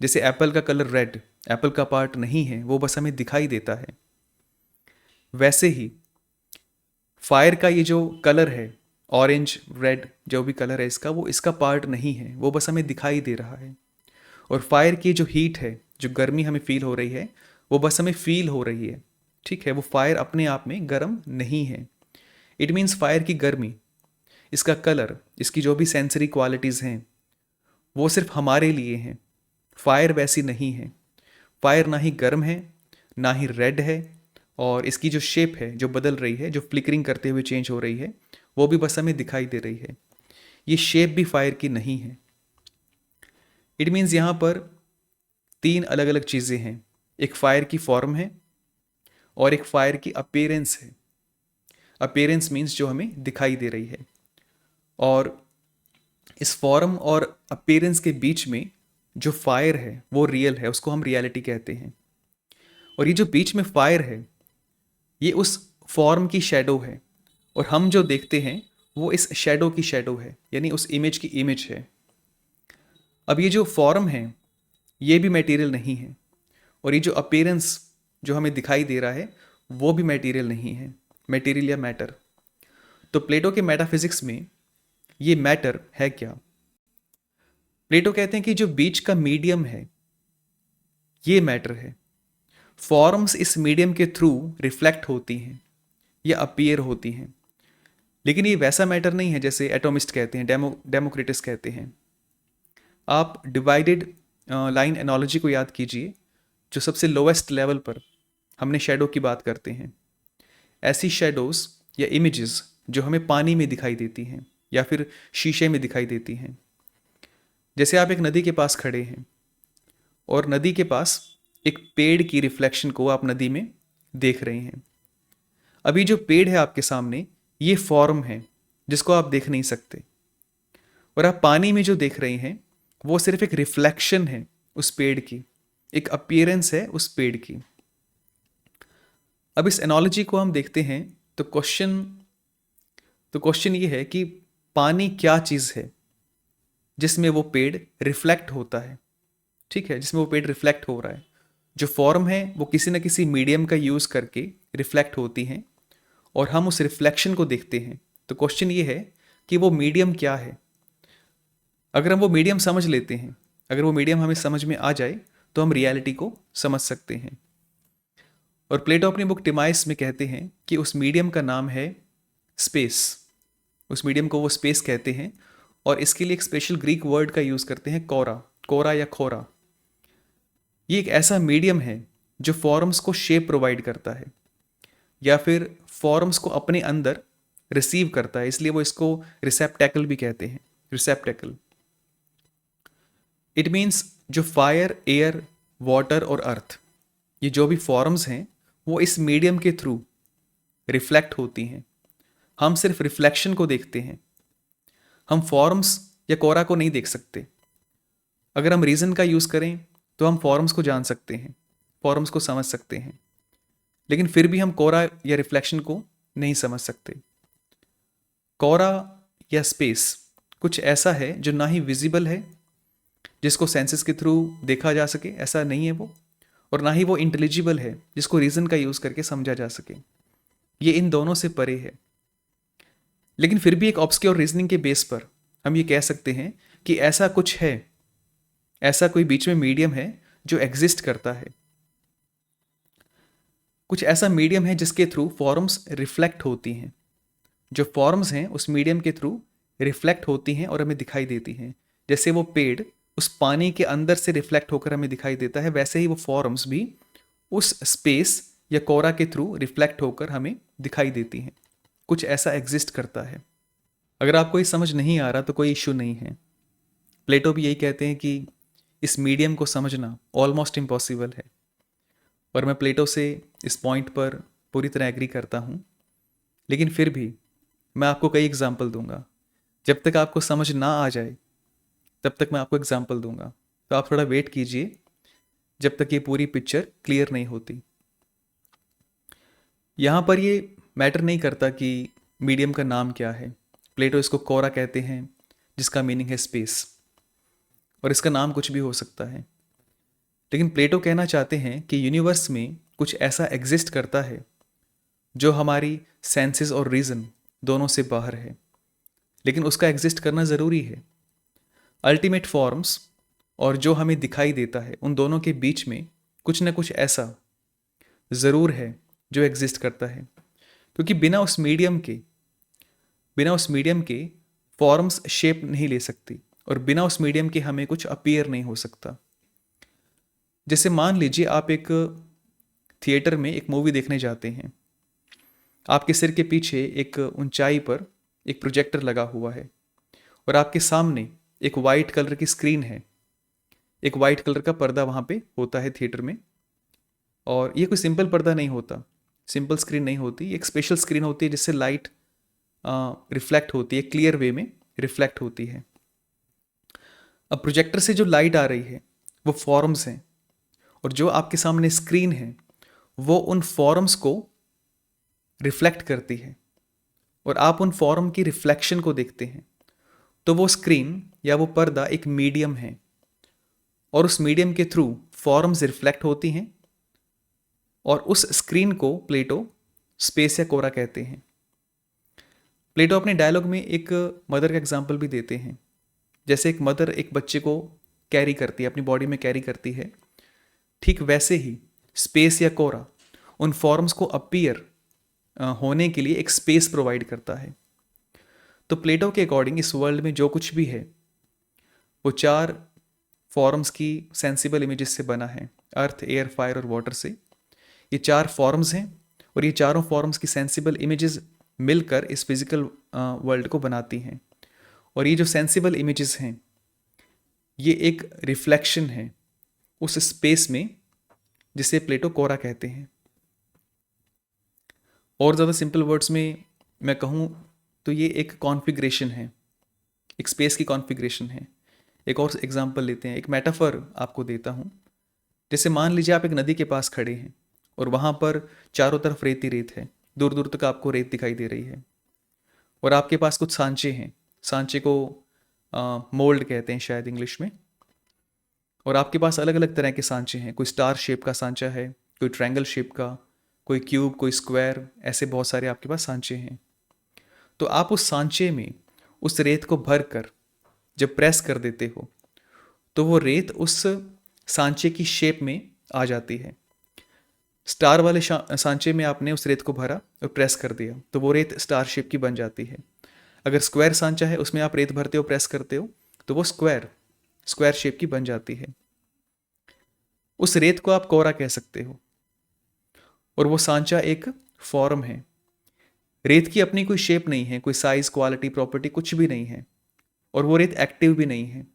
जैसे एप्पल का कलर रेड एप्पल का पार्ट नहीं है, वो बस हमें दिखाई देता है। वैसे ही फायर का ये जो कलर है, ऑरेंज, रेड, जो भी कलर है इसका, वो इसका पार्ट नहीं है, वो बस हमें दिखाई दे रहा है। और फायर की जो हीट है, जो गर्मी हमें फील हो रही है, वो बस हमें फील हो रही है। ठीक है, वो फायर अपने आप में गर्म नहीं है। इट मीन्स फायर की गर्मी इसका कलर, इसकी जो भी सेंसरी क्वालिटीज़ हैं वो सिर्फ हमारे लिए हैं। फायर वैसी नहीं है। फायर ना ही गर्म है, ना ही रेड है, और इसकी जो शेप है जो बदल रही है, जो फ्लिकरिंग करते हुए चेंज हो रही है, वो भी बस हमें दिखाई दे रही है। ये शेप भी फायर की नहीं है। इट मीन्स यहाँ पर तीन अलग अलग चीज़ें हैं। एक फायर की फॉर्म है और एक फायर की अपीयरेंस है। अपीयरेंस मीन्स जो हमें दिखाई दे रही है, और इस फॉर्म और अपीयरेंस के बीच में जो फायर है वो रियल है, उसको हम रियलिटी कहते हैं। और ये जो बीच में फायर है ये उस फॉर्म की शेडो है, और हम जो देखते हैं वो इस शेडो की शेडो है, यानी उस इमेज की इमेज है। अब ये जो फॉर्म है ये भी मटेरियल नहीं है, और ये जो अपीयरेंस जो हमें दिखाई दे रहा है वो भी मटेरियल नहीं है, मटेरियल या मैटर। तो प्लेटो के मेटाफिजिक्स में ये मैटर है क्या? प्लेटो कहते हैं कि जो बीच का मीडियम है ये मैटर है। फॉर्म्स इस मीडियम के थ्रू रिफ्लेक्ट होती हैं या अपीयर होती हैं, लेकिन ये वैसा मैटर नहीं है जैसे एटोमिस्ट कहते हैं, डेमोक्रिटस कहते हैं। आप डिवाइडेड लाइन एनालॉजी को याद कीजिए, जो सबसे लोवेस्ट लेवल पर हमने शेडो की बात करते हैं। ऐसी शेडोज या इमेजेस जो हमें पानी में दिखाई देती हैं या फिर शीशे में दिखाई देती हैं। जैसे आप एक नदी के पास खड़े हैं और नदी के पास एक पेड़ की रिफ्लेक्शन को आप नदी में देख रहे हैं। अभी जो पेड़ है आपके सामने ये फॉर्म है जिसको आप देख नहीं सकते, और आप पानी में जो देख रहे हैं वो सिर्फ एक रिफ्लेक्शन है उस पेड़ की, एक अपीयरेंस है उस पेड़ की। अब इस एनालॉजी को हम देखते हैं तो क्वेश्चन ये है कि पानी क्या चीज़ है जिसमें वो पेड़ रिफ्लेक्ट होता है। ठीक है, जिसमें वो पेड़ रिफ्लेक्ट हो रहा है। जो फॉर्म है वो किसी न किसी मीडियम का यूज़ करके रिफ्लेक्ट होती हैं और हम उस रिफ्लेक्शन को देखते हैं। तो क्वेश्चन ये है कि वो मीडियम क्या है। अगर हम वो मीडियम समझ लेते हैं, अगर वो मीडियम हमें समझ में आ जाए तो हम रियलिटी को समझ सकते हैं। और प्लेटो अपनी बुक टिमाइस में कहते हैं कि उस मीडियम का नाम है स्पेस। उस मीडियम को वो स्पेस कहते हैं, और इसके लिए एक स्पेशल ग्रीक वर्ड का यूज़ करते हैं, कोरा, कोरा या खोरा। ये एक ऐसा मीडियम है जो फॉर्म्स को शेप प्रोवाइड करता है या फिर फॉर्म्स को अपने अंदर रिसीव करता है, इसलिए वो इसको रिसेप्टेकल भी कहते हैं, रिसेप्टेकल। इट मीन्स जो फायर, एयर, वाटर और अर्थ, ये जो भी फॉर्म्स हैं वो इस मीडियम के थ्रू रिफ्लेक्ट होती हैं। हम सिर्फ रिफ्लेक्शन को देखते हैं, हम फॉर्म्स या कोरा को नहीं देख सकते। अगर हम रीज़न का यूज़ करें तो हम फॉर्म्स को जान सकते हैं, फॉर्म्स को समझ सकते हैं, लेकिन फिर भी हम कोरा या रिफ्लेक्शन को नहीं समझ सकते। कोरा या स्पेस कुछ ऐसा है जो ना ही विजिबल है, जिसको सेंसेस के थ्रू देखा जा सके, ऐसा नहीं है वो, और ना ही वो इंटेलिजिबल है जिसको रीज़न का यूज़ करके समझा जा सके। ये इन दोनों से परे है। लेकिन फिर भी एक ऑब्सक्योर रीजनिंग के बेस पर हम ये कह सकते हैं कि ऐसा कुछ है, ऐसा कोई बीच में मीडियम है जो एग्जिस्ट करता है। कुछ ऐसा मीडियम है जिसके थ्रू फॉर्म्स रिफ्लेक्ट होती हैं। जो फॉर्म्स हैं उस मीडियम के थ्रू रिफ्लेक्ट होती हैं और हमें दिखाई देती हैं। जैसे वो पेड़ उस पानी के अंदर से रिफ्लेक्ट होकर हमें दिखाई देता है, वैसे ही वो फॉर्म्स भी उस स्पेस या कोरा के थ्रू रिफ्लेक्ट होकर हमें दिखाई देती हैं। कुछ ऐसा एग्जिस्ट करता है। अगर आपको ये समझ नहीं आ रहा तो कोई इशू नहीं है। प्लेटो भी यही कहते हैं कि इस मीडियम को समझना ऑलमोस्ट इम्पॉसिबल है, और मैं प्लेटो से इस पॉइंट पर पूरी तरह एग्री करता हूँ। लेकिन फिर भी मैं आपको कई एग्जाम्पल दूंगा। जब तक आपको समझ ना आ जाए तब तक मैं आपको एग्जाम्पल दूंगा, तो आप थोड़ा वेट कीजिए जब तक ये पूरी पिक्चर क्लियर नहीं होती। यहाँ पर ये मैटर नहीं करता कि मीडियम का नाम क्या है। प्लेटो इसको कोरा कहते हैं जिसका मीनिंग है स्पेस, और इसका नाम कुछ भी हो सकता है। लेकिन प्लेटो कहना चाहते हैं कि यूनिवर्स में कुछ ऐसा एग्जिस्ट करता है जो हमारी सेंसेस और रीज़न दोनों से बाहर है, लेकिन उसका एग्जिस्ट करना ज़रूरी है। अल्टीमेट फॉर्म्स और जो हमें दिखाई देता है, उन दोनों के बीच में कुछ ना कुछ ऐसा ज़रूर है जो एग्जिस्ट करता है, क्योंकि बिना उस मीडियम के फॉर्म्स शेप नहीं ले सकती और बिना उस मीडियम के हमें कुछ अपीयर नहीं हो सकता। जैसे मान लीजिए आप एक थिएटर में एक मूवी देखने जाते हैं। आपके सिर के पीछे एक ऊंचाई पर एक प्रोजेक्टर लगा हुआ है और आपके सामने एक वाइट कलर की स्क्रीन है। एक वाइट कलर का पर्दा वहाँ पे होता है थिएटर में, और ये कोई सिंपल पर्दा नहीं होता, सिंपल स्क्रीन नहीं होती, एक स्पेशल स्क्रीन होती है जिससे लाइट रिफ्लेक्ट होती है, क्लियर वे में रिफ्लेक्ट होती है। अब प्रोजेक्टर से जो लाइट आ रही है वो फॉर्म्स हैं, और जो आपके सामने स्क्रीन है वो उन फॉर्म्स को रिफ्लेक्ट करती है, और आप उन फॉर्म की रिफ्लेक्शन को देखते हैं। तो वो स्क्रीन या वो पर्दा एक मीडियम है, और उस मीडियम के थ्रू फॉर्म्स रिफ्लेक्ट होती हैं, और उस स्क्रीन को प्लेटो स्पेस या कोरा कहते हैं। प्लेटो अपने डायलॉग में एक मदर का एग्जाम्पल भी देते हैं। जैसे एक मदर एक बच्चे को कैरी करती है, अपनी बॉडी में कैरी करती है, ठीक वैसे ही स्पेस या कोरा उन फॉर्म्स को अपीयर होने के लिए एक स्पेस प्रोवाइड करता है। तो प्लेटो के अकॉर्डिंग इस वर्ल्ड में जो कुछ भी है वो चार फॉर्म्स की सेंसिबल इमेजेस से बना है, अर्थ, एयर, फायर और वाटर से। ये चार फॉर्म्स हैं, और ये चारों फॉर्म्स की सेंसिबल इमेजेस मिलकर इस फिजिकल वर्ल्ड को बनाती हैं। और ये जो सेंसिबल इमेजेस हैं ये एक रिफ्लेक्शन है उस स्पेस में जिसे प्लेटो कोरा कहते हैं। और ज़्यादा सिंपल वर्ड्स में मैं कहूँ तो ये एक कॉन्फ़िगरेशन है, एक स्पेस की कॉन्फ़िगरेशन है। एक और एग्जांपल लेते हैं, एक मेटाफर आपको देता हूँ। जैसे मान लीजिए आप एक नदी के पास खड़े हैं और वहाँ पर चारों तरफ रेत ही रेत है, दूर दूर तक आपको रेत दिखाई दे रही है, और आपके पास कुछ सांचे हैं, सांचे को मोल्ड कहते हैं शायद इंग्लिश में। और आपके पास अलग अलग तरह के सांचे हैं, कोई स्टार शेप का सांचा है, कोई ट्रायंगल शेप का, कोई क्यूब, कोई स्क्वायर, ऐसे बहुत सारे आपके पास सांचे हैं। तो आप उस सांचे में उस रेत को भर कर जब प्रेस कर देते हो तो वो रेत उस सांचे की शेप में आ जाती है। स्टार वाले सांचे में आपने उस रेत को भरा और प्रेस कर दिया तो वो रेत स्टार शेप की बन जाती है। अगर स्क्वायर सांचा है उसमें आप रेत भरते हो, प्रेस करते हो, तो वो स्क्वायर शेप की बन जाती है। उस रेत को आप कोरा कह सकते हो, और वो सांचा एक फॉर्म है। रेत की अपनी कोई शेप नहीं है, कोई साइज, क्वालिटी, प्रॉपर्टी कुछ भी नहीं है, और वो रेत एक्टिव भी नहीं है,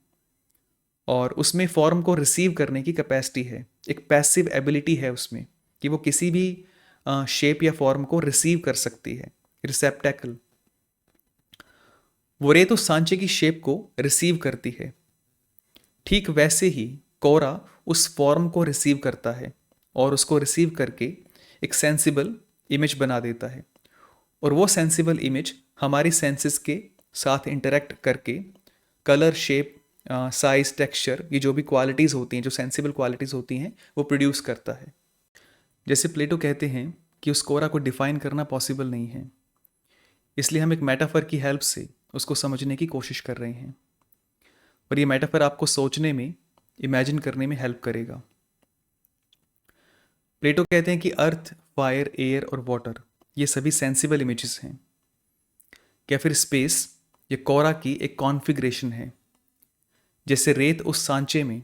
और उसमें फॉर्म को रिसीव करने की कैपेसिटी है, एक पैसिव एबिलिटी है उसमें कि वो किसी भी शेप या फॉर्म को रिसीव कर सकती है, रिसेप्टेकल। वो रेत उस सांचे की शेप को रिसीव करती है। ठीक वैसे ही कोरा उस फॉर्म को रिसीव करता है और उसको रिसीव करके एक सेंसिबल इमेज बना देता है, और वो सेंसिबल इमेज हमारी सेंसेस के साथ इंटरेक्ट करके कलर, शेप, साइज, टेक्सचर, ये जो भी क्वालिटीज़ होती हैं, जो सेंसिबल क्वालिटीज़ होती हैं, वो प्रोड्यूस करता है। जैसे प्लेटो कहते हैं कि उस कोरा को डिफाइन करना पॉसिबल नहीं है, इसलिए हम एक मेटाफर की हेल्प से उसको समझने की कोशिश कर रहे हैं, और ये मेटाफर आपको सोचने में, इमेजिन करने में हेल्प करेगा। प्लेटो कहते हैं कि अर्थ, फायर, एयर और वाटर ये सभी सेंसिबल इमेजेस हैं, या फिर स्पेस ये कोरा की एक कॉन्फ़िगरेशन है। जैसे रेत उस सांचे में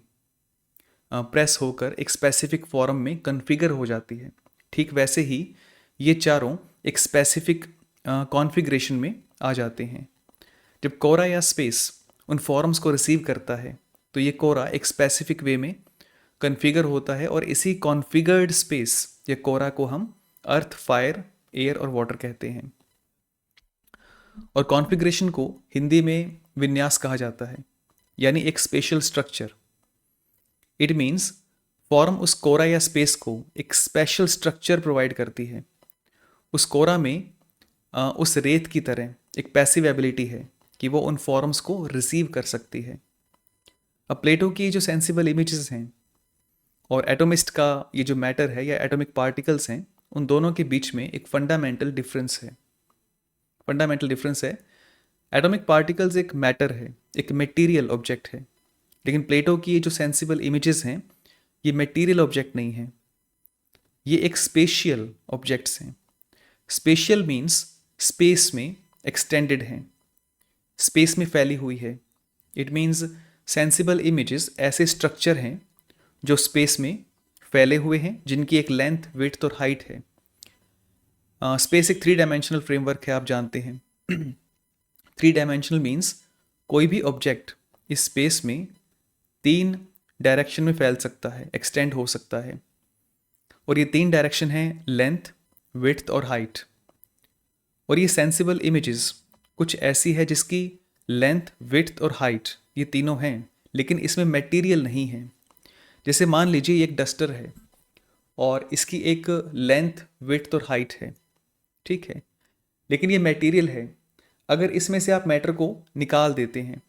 प्रेस होकर एक स्पेसिफिक फॉर्म में कन्फिगर हो जाती है, ठीक वैसे ही ये चारों एक स्पेसिफिक कॉन्फ़िगरेशन में आ जाते हैं। जब कोरा या स्पेस उन फॉर्म्स को रिसीव करता है तो ये कोरा एक स्पेसिफिक वे में कन्फिगर होता है, और इसी कॉन्फिगर्ड स्पेस या कोरा को हम अर्थ, फायर, एयर और वाटर कहते हैं। और कॉन्फ़िगरेशन को हिंदी में विन्यास कहा जाता है, यानी एक special structure. It means form उस कोरा या स्पेस को एक स्पेशल स्ट्रक्चर प्रोवाइड करती है। उस कोरा में उस रेत की तरह एक पैसिव एबिलिटी है कि वो उन फॉर्म्स को रिसीव कर सकती है। अब प्लेटो की जो सेंसिबल इमेजेस हैं और एटोमिस्ट का ये जो मैटर है या एटॉमिक पार्टिकल्स हैं, उन दोनों के बीच में एक फंडामेंटल डिफरेंस है। एटॉमिक पार्टिकल्स एक मैटर है, एक मटेरियल ऑब्जेक्ट है, लेकिन प्लेटो की ये जो सेंसिबल इमेजेस हैं ये मटेरियल ऑब्जेक्ट नहीं है, ये एक स्पेशियल ऑब्जेक्ट्स हैं। स्पेशियल मीन्स स्पेस में एक्सटेंडेड हैं, स्पेस में फैली हुई है। इट मीन्स सेंसिबल इमेजेस ऐसे स्ट्रक्चर हैं जो स्पेस में फैले हुए हैं, जिनकी एक लेंथ, विड्थ और हाइट है। स्पेस एक 3 डायमेंशनल फ्रेमवर्क है, आप जानते हैं। 3 डायमेंशनल मीन्स कोई भी ऑब्जेक्ट इस स्पेस में 3 डायरेक्शन में फैल सकता है, एक्सटेंड हो सकता है। और ये 3 डायरेक्शन हैं लेंथ, विड्थ और हाइट। और ये सेंसिबल इमेजेस कुछ ऐसी है जिसकी लेंथ, विड्थ और हाइट ये तीनों हैं, लेकिन इसमें मटेरियल नहीं है। जैसे मान लीजिए ये एक डस्टर है और इसकी एक लेंथ, विड्थ और हाइट है, ठीक है, लेकिन ये मटेरियल है। अगर इसमें से आप मैटर को निकाल देते हैं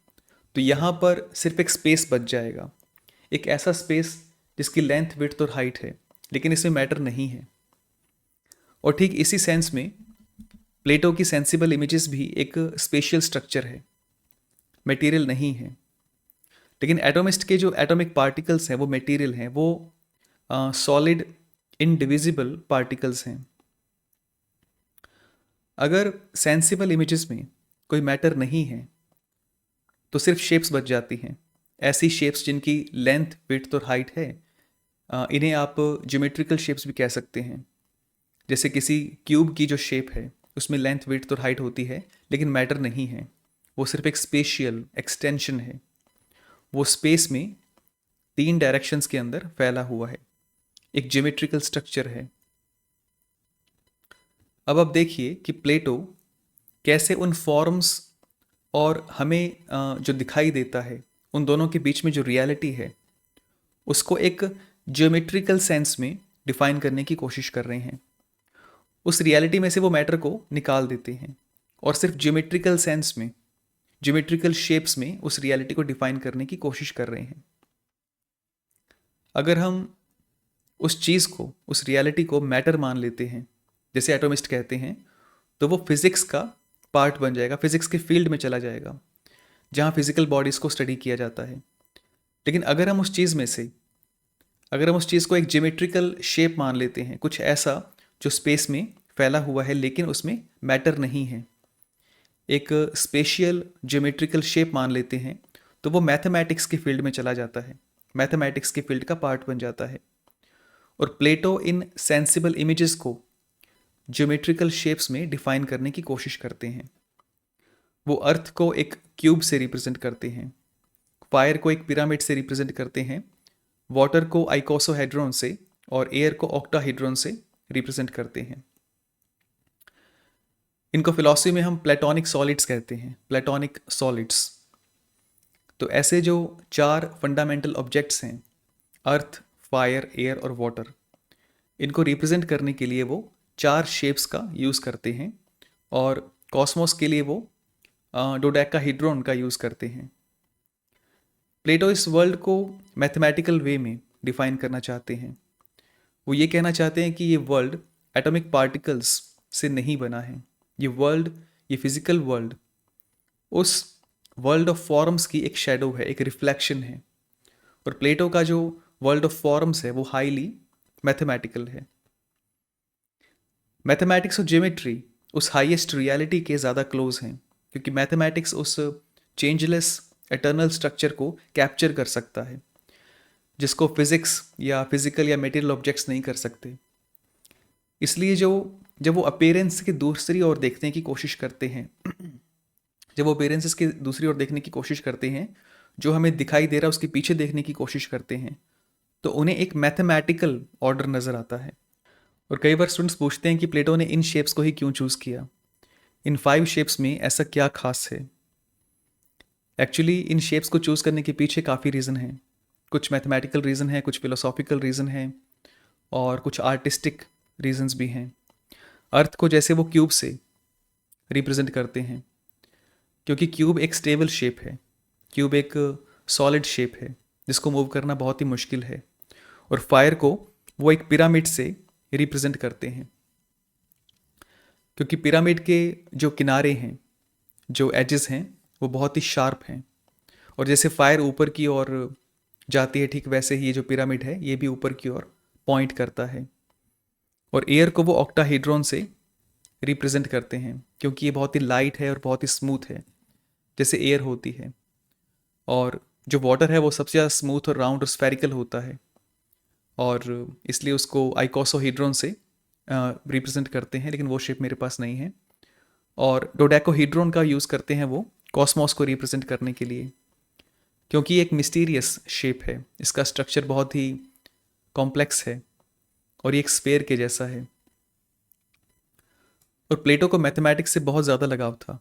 तो यहाँ पर सिर्फ एक स्पेस बच जाएगा, एक ऐसा स्पेस जिसकी लेंथ, विड्थ और हाइट है, लेकिन इसमें मैटर नहीं है। और ठीक इसी सेंस में प्लेटो की सेंसिबल इमेजेस भी एक स्पेशियल स्ट्रक्चर है, मटेरियल नहीं है। लेकिन एटोमिस्ट के जो एटॉमिक पार्टिकल्स हैं वो मटेरियल हैं, वो सॉलिड इनडिविजिबल पार्टिकल्स हैं। अगर सेंसिबल इमेजेस में कोई मैटर नहीं है तो सिर्फ शेप्स बच जाती हैं, ऐसी शेप्स जिनकी लेंथ, विड्थ और हाइट है। इन्हें आप ज्योमेट्रिकल शेप्स भी कह सकते हैं। जैसे किसी क्यूब की जो शेप है उसमें लेंथ, विड्थ और हाइट होती है, लेकिन मैटर नहीं है, वो सिर्फ एक स्पेशियल एक्सटेंशन है। वो स्पेस में 3 डायरेक्शंस के अंदर फैला हुआ है, एक ज्योमेट्रिकल स्ट्रक्चर है। अब आप देखिए कि प्लेटो कैसे उन फॉर्म्स और हमें जो दिखाई देता है उन दोनों के बीच में जो रियलिटी है उसको एक ज्योमेट्रिकल सेंस में डिफाइन करने की कोशिश कर रहे हैं। उस रियलिटी में से वो मैटर को निकाल देते हैं और सिर्फ ज्योमेट्रिकल सेंस में, ज्योमेट्रिकल शेप्स में उस रियलिटी को डिफाइन करने की कोशिश कर रहे हैं। अगर हम उस चीज़ को, उस रियलिटी को मैटर मान लेते हैं, जैसे एटोमिस्ट कहते हैं, तो वो फिजिक्स का पार्ट बन जाएगा, फिजिक्स के फील्ड में चला जाएगा जहाँ फिजिकल बॉडीज़ को स्टडी किया जाता है। लेकिन अगर हम उस चीज़ में से, अगर हम उस चीज़ को एक ज्योमेट्रिकल शेप मान लेते हैं, कुछ ऐसा जो स्पेस में फैला हुआ है लेकिन उसमें मैटर नहीं है, एक स्पेशियल ज्योमेट्रिकल शेप मान लेते हैं, तो वो मैथमेटिक्स के फील्ड में चला जाता है, मैथमेटिक्स के फील्ड का पार्ट बन जाता है। और प्लेटो इन सेंसिबल इमेजेस को ज्योमेट्रिकल शेप्स में डिफाइन करने की कोशिश करते हैं। वो अर्थ को एक क्यूब से रिप्रेजेंट करते हैं, फायर को एक पिरामिड से रिप्रेजेंट करते हैं, वाटर को आइकोसोहेड्रॉन से और एयर को ऑक्टाहेड्रॉन से रिप्रेजेंट करते हैं। इनको फिलॉसफी में हम प्लेटोनिक सॉलिड्स कहते हैं, प्लेटोनिक सॉलिड्स। तो ऐसे जो 4 फंडामेंटल ऑब्जेक्ट्स हैं, अर्थ, फायर, एयर और वाटर, इनको रिप्रेजेंट करने के लिए वो 4 शेप्स का यूज़ करते हैं। और कॉस्मोस के लिए वो डोडेकाहेड्रॉन का यूज़ करते हैं। प्लेटो इस वर्ल्ड को मैथमेटिकल वे में डिफाइन करना चाहते हैं। वो ये कहना चाहते हैं कि ये वर्ल्ड एटॉमिक पार्टिकल्स से नहीं बना है। ये वर्ल्ड, ये फिजिकल वर्ल्ड उस वर्ल्ड ऑफ फॉर्म्स की एक शैडो है, एक रिफ्लेक्शन है। और प्लेटो का जो वर्ल्ड ऑफ फॉर्म्स है वो हाईली मैथमेटिकल है। मैथमेटिक्स और ज्योमेट्री उस हाईएस्ट रियलिटी के ज़्यादा क्लोज हैं, क्योंकि मैथमेटिक्स उस चेंजलेस एटर्नल स्ट्रक्चर को कैप्चर कर सकता है, जिसको फिजिक्स या फिजिकल या मटेरियल ऑब्जेक्ट्स नहीं कर सकते। इसलिए जब वो अपीयरेंस के दूसरी ओर देखने की कोशिश करते हैं, जब वो अपीयरेंसेस के दूसरी ओर देखने की कोशिश करते हैं, जो हमें दिखाई दे रहा है उसके पीछे देखने की कोशिश करते हैं, तो उन्हें एक मैथमेटिकल ऑर्डर नज़र आता है। और कई बार स्टूडेंट्स पूछते हैं कि प्लेटो ने इन शेप्स को ही क्यों चूज़ किया, इन 5 शेप्स में ऐसा क्या खास है। एक्चुअली इन शेप्स को चूज़ करने के पीछे काफ़ी रीज़न हैं। कुछ मैथमेटिकल रीज़न है, कुछ फिलोसॉफिकल रीज़न है और कुछ आर्टिस्टिक रीजंस भी हैं। अर्थ को जैसे वो क्यूब से रिप्रेजेंट करते हैं, क्योंकि क्यूब एक स्टेबल शेप है, क्यूब एक सॉलिड शेप है जिसको मूव करना बहुत ही मुश्किल है। और फायर को वो एक पिरामिड से रिप्रेजेंट करते हैं, क्योंकि पिरामिड के जो किनारे हैं, जो एजेस हैं, वो बहुत ही शार्प हैं। और जैसे फायर ऊपर की ओर जाती है, ठीक वैसे ही ये जो पिरामिड है ये भी ऊपर की ओर पॉइंट करता है। और एयर को वो ऑक्टाहेड्रॉन से रिप्रेजेंट करते हैं, क्योंकि ये बहुत ही लाइट है और बहुत ही स्मूथ है। जैसे एयर होती है, और जो वाटर है वो सबसे ज़्यादा स्मूथ और राउंड और स्फेरिकल होता है, और इसलिए उसको आइकोसोहीड्रॉन से रिप्रेजेंट करते हैं, लेकिन वो शेप मेरे पास नहीं है। और डोडेकाहेड्रॉन का यूज़ करते हैं वो कॉस्मोस को रिप्रेजेंट करने के लिए, क्योंकि ये एक मिस्टीरियस शेप है, इसका स्ट्रक्चर बहुत ही कॉम्प्लेक्स है और ये एक स्फेयर के जैसा है। और प्लेटो को मैथमेटिक्स से बहुत ज़्यादा लगाव था,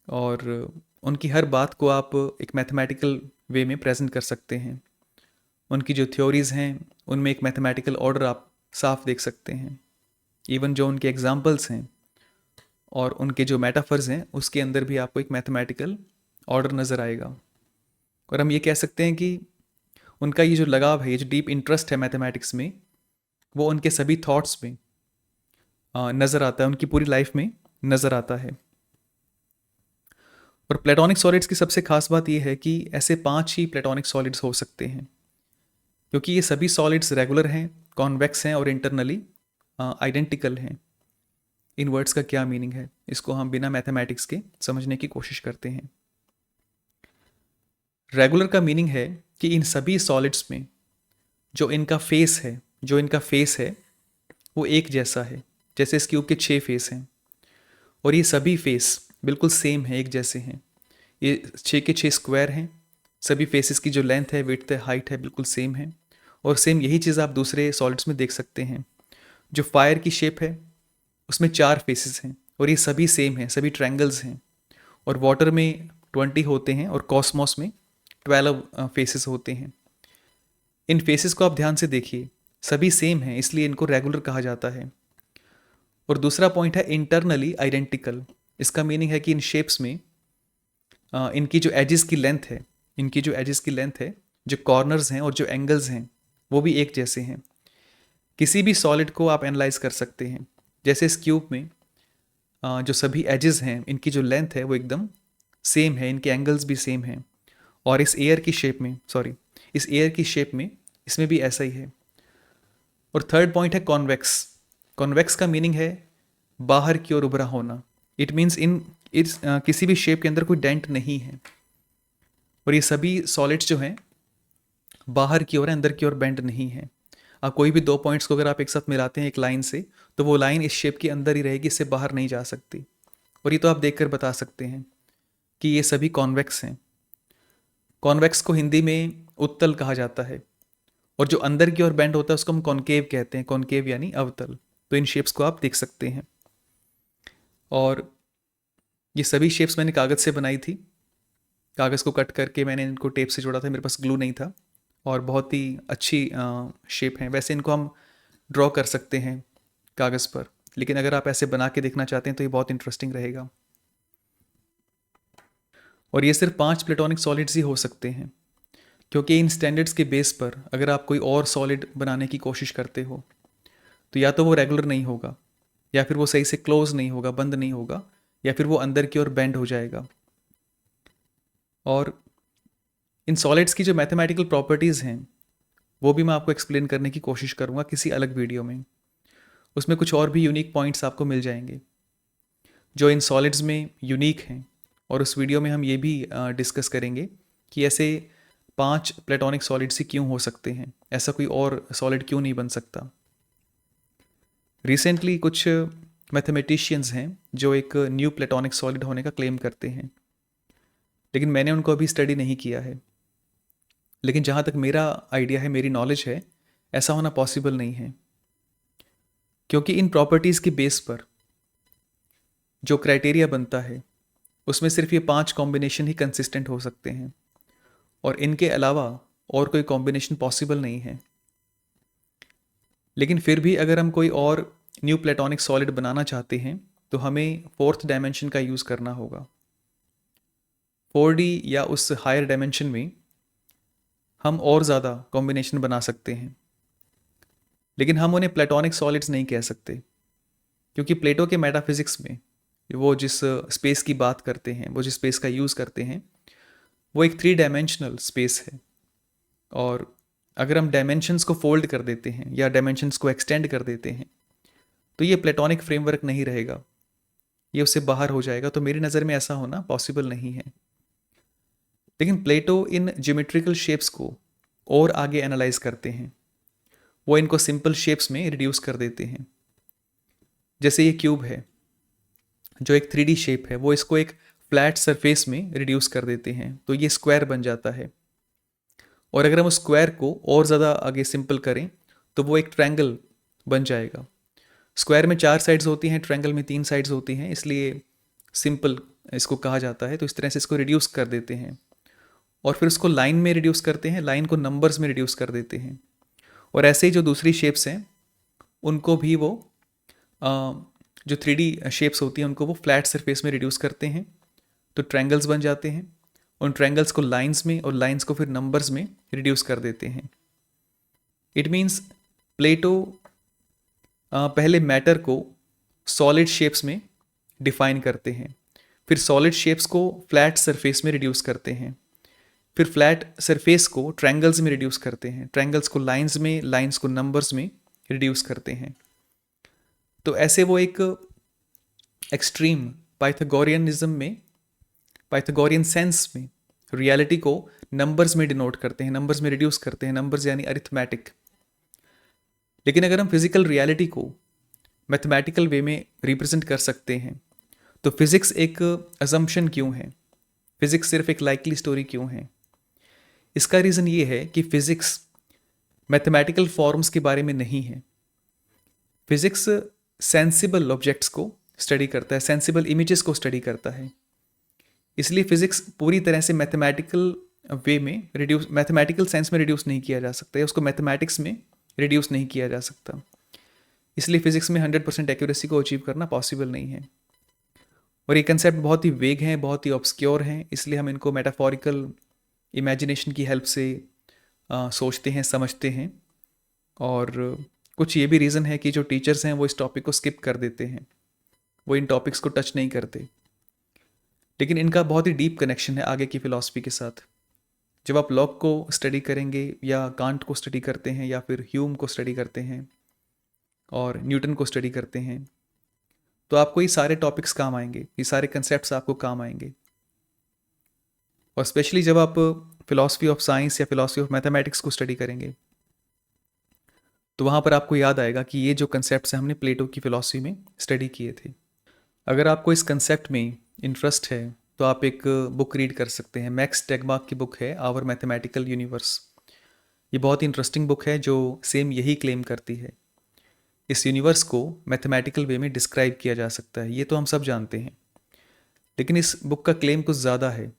और उनकी हर बात को आप एक मैथमेटिकल वे में प्रेजेंट कर सकते हैं। उनकी जो थ्योरीज़ हैं उनमें एक मैथमेटिकल ऑर्डर आप साफ देख सकते हैं। इवन जो उनके एग्जाम्पल्स हैं और उनके जो मेटाफर्स हैं उसके अंदर भी आपको एक मैथमेटिकल ऑर्डर नज़र आएगा। और हम ये कह सकते हैं कि उनका ये जो लगाव है, ये जो डीप इंटरेस्ट है मैथमेटिक्स में, वो उनके सभी थॉट्स में नज़र आता है, उनकी पूरी लाइफ में नज़र आता है। और प्लेटोनिक सॉलिड्स की सबसे खास बात यह है कि ऐसे 5 ही प्लेटोनिक सॉलिड्स हो सकते हैं, क्योंकि ये सभी सॉलिड्स रेगुलर हैं, कॉन्वेक्स हैं और इंटरनली आइडेंटिकल हैं। इन वर्ड्स का क्या मीनिंग है, इसको हम बिना मैथमेटिक्स के समझने की कोशिश करते हैं। रेगुलर का मीनिंग है कि इन सभी सॉलिड्स में जो इनका फेस है वो एक जैसा है। जैसे इस क्यूब के 6 फेस हैं और ये सभी फेस बिल्कुल सेम है, एक जैसे हैं। ये 6 के 6 स्क्वायर हैं, सभी फेसेस की जो लेंथ है, विड्थ है, हाइट है, बिल्कुल सेम है। और सेम यही चीज़ आप दूसरे सॉलिड्स में देख सकते हैं। जो फायर की शेप है उसमें 4 फेसेस हैं और ये सभी सेम हैं, सभी ट्रायंगल्स हैं। और वाटर में 20 होते हैं और कॉस्मोस में 12 फेसेस होते हैं। इन फेसेस को आप ध्यान से देखिए, सभी सेम हैं, इसलिए इनको रेगुलर कहा जाता है। और दूसरा पॉइंट है इंटरनली आइडेंटिकल। इसका मीनिंग है कि इन शेप्स में इनकी जो एजेस की लेंथ है, जो कॉर्नर्स हैं और जो एंगल्स हैं वो भी एक जैसे हैं। किसी भी सॉलिड को आप एनालाइज कर सकते हैं। जैसे इस क्यूब में जो सभी एजेस हैं, इनकी जो लेंथ है वो एकदम सेम है, इनके एंगल्स भी सेम हैं। और इस एयर की शेप में इसमें भी ऐसा ही है। और थर्ड पॉइंट है कॉन्वेक्स। कॉन्वेक्स का मीनिंग है बाहर की ओर उभरा होना। इट मीन्स किसी भी शेप के अंदर कोई डेंट नहीं है। और ये सभी सॉलिड्स जो हैं बाहर की ओर, अंदर की ओर बेंड नहीं है। आप कोई भी 2 पॉइंट्स को अगर आप एक साथ मिलाते हैं एक लाइन से, तो वो लाइन इस शेप के अंदर ही रहेगी, इससे बाहर नहीं जा सकती। और ये तो आप देखकर बता सकते हैं कि ये सभी कॉन्वेक्स हैं। कॉन्वेक्स को हिंदी में उत्तल कहा जाता है, और जो अंदर की ओर बेंड होता है उसको हम कॉनकेव कहते हैं, कॉनकेव यानी अवतल। तो इन शेप्स को आप देख सकते हैं। और ये सभी शेप्स मैंने कागज़ से बनाई थी। कागज़ को कट करके मैंने इनको टेप से जोड़ा था, मेरे पास ग्लू नहीं था। और बहुत ही अच्छी शेप हैं। वैसे इनको हम ड्रॉ कर सकते हैं कागज़ पर, लेकिन अगर आप ऐसे बना के देखना चाहते हैं तो ये बहुत इंटरेस्टिंग रहेगा। और ये सिर्फ 5 प्लेटोनिक सॉलिड्स ही हो सकते हैं, क्योंकि इन स्टैंडर्ड्स के बेस पर अगर आप कोई और सॉलिड बनाने की कोशिश करते हो तो या तो वो रेगुलर नहीं होगा, या फिर वो सही से क्लोज नहीं होगा, बंद नहीं होगा, या फिर वो अंदर की ओर बेंड हो जाएगा। और इन सॉलिड्स की जो मैथमेटिकल प्रॉपर्टीज़ हैं वो भी मैं आपको एक्सप्लेन करने की कोशिश करूँगा किसी अलग वीडियो में। उसमें कुछ और भी यूनिक पॉइंट्स आपको मिल जाएंगे जो इन सॉलिड्स में यूनिक हैं। और उस वीडियो में हम ये भी डिस्कस करेंगे कि ऐसे 5 प्लेटोनिक सॉलिड्स ही क्यों हो सकते हैं, ऐसा कोई और सॉलिड क्यों नहीं बन सकता। रिसेंटली कुछ मैथमेटिशियंस हैं जो एक न्यू प्लेटोनिक सॉलिड होने का क्लेम करते हैं, लेकिन मैंने उनको अभी स्टडी नहीं किया है। लेकिन जहाँ तक मेरा आइडिया है, मेरी नॉलेज है, ऐसा होना पॉसिबल नहीं है, क्योंकि इन प्रॉपर्टीज़ के बेस पर जो क्राइटेरिया बनता है उसमें सिर्फ ये 5 कॉम्बिनेशन ही कंसिस्टेंट हो सकते हैं, और इनके अलावा और कोई कॉम्बिनेशन पॉसिबल नहीं है। लेकिन फिर भी अगर हम कोई और न्यू प्लेटोनिक सॉलिड बनाना चाहते हैं तो हमें 4th डायमेंशन का यूज़ करना होगा। 4D या उस हायर डायमेंशन में हम और ज़्यादा कॉम्बिनेशन बना सकते हैं, लेकिन हम उन्हें प्लेटोनिक सॉलिड्स नहीं कह सकते, क्योंकि प्लेटो के मेटाफिजिक्स में वो जिस स्पेस की बात करते हैं, वो जिस स्पेस का यूज़ करते हैं, वो एक 3 डायमेंशनल स्पेस है। और अगर हम डायमेंशंस को फोल्ड कर देते हैं या डायमेंशंस को एक्सटेंड कर देते हैं तो ये प्लेटोनिक फ्रेमवर्क नहीं रहेगा। ये उससे बाहर हो जाएगा, तो मेरी नज़र में ऐसा होना पॉसिबल नहीं है। लेकिन प्लेटो इन ज्योमेट्रिकल शेप्स को और आगे एनालाइज करते हैं। वो इनको सिंपल शेप्स में रिड्यूस कर देते हैं। जैसे ये क्यूब है जो एक 3D शेप है, वो इसको एक फ्लैट सरफेस में रिड्यूस कर देते हैं, तो ये स्क्वायर बन जाता है। और अगर हम उस स्क्वायर को और ज़्यादा आगे सिंपल करें तो वो एक ट्रायंगल बन जाएगा। स्क्वायर में 4 साइड्स होती हैं, ट्रायंगल में 3 साइड्स होती हैं, इसलिए सिंपल इसको कहा जाता है। तो इस तरह से इसको रिड्यूस कर देते हैं और फिर उसको लाइन में रिड्यूस करते हैं, लाइन को नंबर्स में रिड्यूस कर देते हैं। और ऐसे ही जो दूसरी शेप्स हैं उनको भी वो जो 3D शेप्स होती हैं उनको वो फ्लैट सरफेस में रिड्यूस करते हैं, तो ट्रायंगल्स बन जाते हैं। उन ट्रायंगल्स को लाइंस में और लाइंस को फिर नंबर्स में रिड्यूस कर देते हैं। इट मीन्स प्लेटो पहले मैटर को सॉलिड शेप्स में डिफाइन करते हैं, फिर सॉलिड शेप्स को फ्लैट सरफेस में रिड्यूस करते हैं, फिर फ्लैट सरफेस को ट्रायंगल्स में रिड्यूस करते हैं, ट्रायंगल्स को लाइंस में, लाइंस को नंबर्स में रिड्यूस करते हैं। तो ऐसे वो एक एक्सट्रीम पाइथागोरियनिज्म में, पाइथागोरियन सेंस में रियलिटी को नंबर्स में डिनोट करते हैं, नंबर्स में रिड्यूस करते हैं, नंबर्स यानी अरिथमेटिक। लेकिन अगर हम फिजिकल रियलिटी को मैथमेटिकल वे में रिप्रेजेंट कर सकते हैं तो फिजिक्स एक अजम्पशन क्यों है, फिजिक्स सिर्फ एक लाइकली स्टोरी क्यों है? इसका रीज़न ये है कि फिजिक्स मैथमेटिकल फॉर्म्स के बारे में नहीं है। फिजिक्स सेंसिबल ऑब्जेक्ट्स को स्टडी करता है, सेंसिबल इमेजेस को स्टडी करता है। इसलिए फिजिक्स पूरी तरह से मैथमेटिकल वे में रिड्यूस, मैथमेटिकल सेंस में रिड्यूस नहीं किया जा सकता है, उसको मैथमेटिक्स में रिड्यूस नहीं किया जा सकता। इसलिए फिजिक्स में 100% एक्यूरेसी को अचीव करना पॉसिबल नहीं है। और ये कंसेप्ट बहुत ही वेग हैं, बहुत ही ऑब्सक्योर हैं, इसलिए हम इनको मेटाफोरिकल इमेजिनेशन की हेल्प से सोचते हैं, समझते हैं। और कुछ ये भी रीज़न है कि जो टीचर्स हैं वो इस टॉपिक को स्किप कर देते हैं, वो इन टॉपिक्स को टच नहीं करते। लेकिन इनका बहुत ही डीप कनेक्शन है आगे की फ़िलॉसफी के साथ। जब आप लॉक को स्टडी करेंगे या कांट को स्टडी करते हैं या फिर ह्यूम को स्टडी करते हैं और न्यूटन को स्टडी करते हैं तो आपको ये सारे टॉपिक्स काम आएंगे, ये सारे कंसेप्ट्स आपको काम आएंगे। और स्पेशली जब आप फिलॉसफी ऑफ साइंस या फिलॉसफी ऑफ मैथमेटिक्स को स्टडी करेंगे तो वहाँ पर आपको याद आएगा कि ये जो कंसेप्ट्स हैं हमने प्लेटो की फ़िलॉसफी में स्टडी किए थे। अगर आपको इस कंसेप्ट में इंटरेस्ट है तो आप एक बुक रीड कर सकते हैं। मैक्स टेगमार्क की बुक है आवर मैथमेटिकल यूनिवर्स। ये बहुत ही इंटरेस्टिंग बुक है जो सेम यही क्लेम करती है। इस यूनिवर्स को मैथमेटिकल वे में डिस्क्राइब किया जा सकता है, ये तो हम सब जानते हैं। लेकिन इस बुक का क्लेम कुछ ज़्यादा है।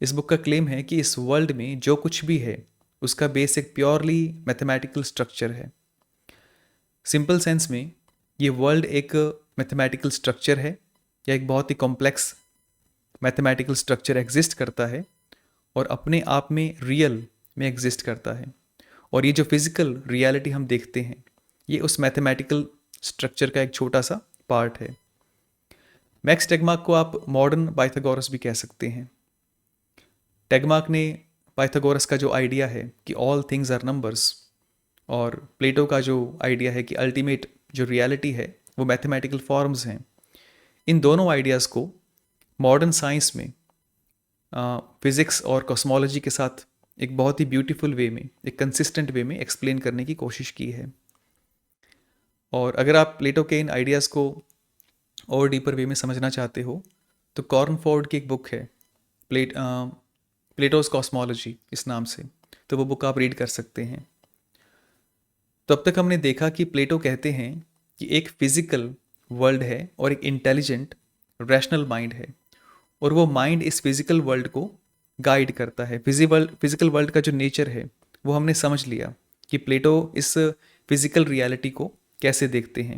इस बुक का क्लेम है कि इस वर्ल्ड में जो कुछ भी है उसका बेस एक प्योरली मैथमेटिकल स्ट्रक्चर है। सिंपल सेंस में ये वर्ल्ड एक मैथमेटिकल स्ट्रक्चर है या एक बहुत ही कॉम्प्लेक्स मैथमेटिकल स्ट्रक्चर एग्जिस्ट करता है और अपने आप में रियल में एग्जिस्ट करता है। और ये जो फिज़िकल रियलिटी हम देखते हैं ये उस मैथमेटिकल स्ट्रक्चर का एक छोटा सा पार्ट है। मैक्स टेगमार्क को आप मॉडर्न पाइथागोरस भी कह सकते हैं। टेगमार्क ने पाइथागोरस का जो आइडिया है कि ऑल थिंग्स आर नंबर्स और प्लेटो का जो आइडिया है कि अल्टीमेट जो रियलिटी है वो मैथमेटिकल फॉर्म्स हैं, इन दोनों आइडियाज़ को मॉडर्न साइंस में फिज़िक्स और कॉस्मोलॉजी के साथ एक बहुत ही ब्यूटीफुल वे में, एक कंसिस्टेंट वे में एक्सप्लेन करने की कोशिश की है। और अगर आप प्लेटो के इन आइडियाज़ को और डीपर वे में समझना चाहते हो तो कॉर्नफोर्ड की एक बुक है प्लेटोज कॉस्मोलॉजी इस नाम से, तो वो बुक आप रीड कर सकते हैं। तो अब तक हमने देखा कि प्लेटो कहते हैं कि एक फिज़िकल वर्ल्ड है और एक इंटेलिजेंट रैशनल माइंड है और वो माइंड इस फिज़िकल वर्ल्ड को गाइड करता है। फिज़िकल वर्ल्ड का जो नेचर है वो हमने समझ लिया कि प्लेटो इस फिज़िकल रियलिटी को कैसे देखते हैं।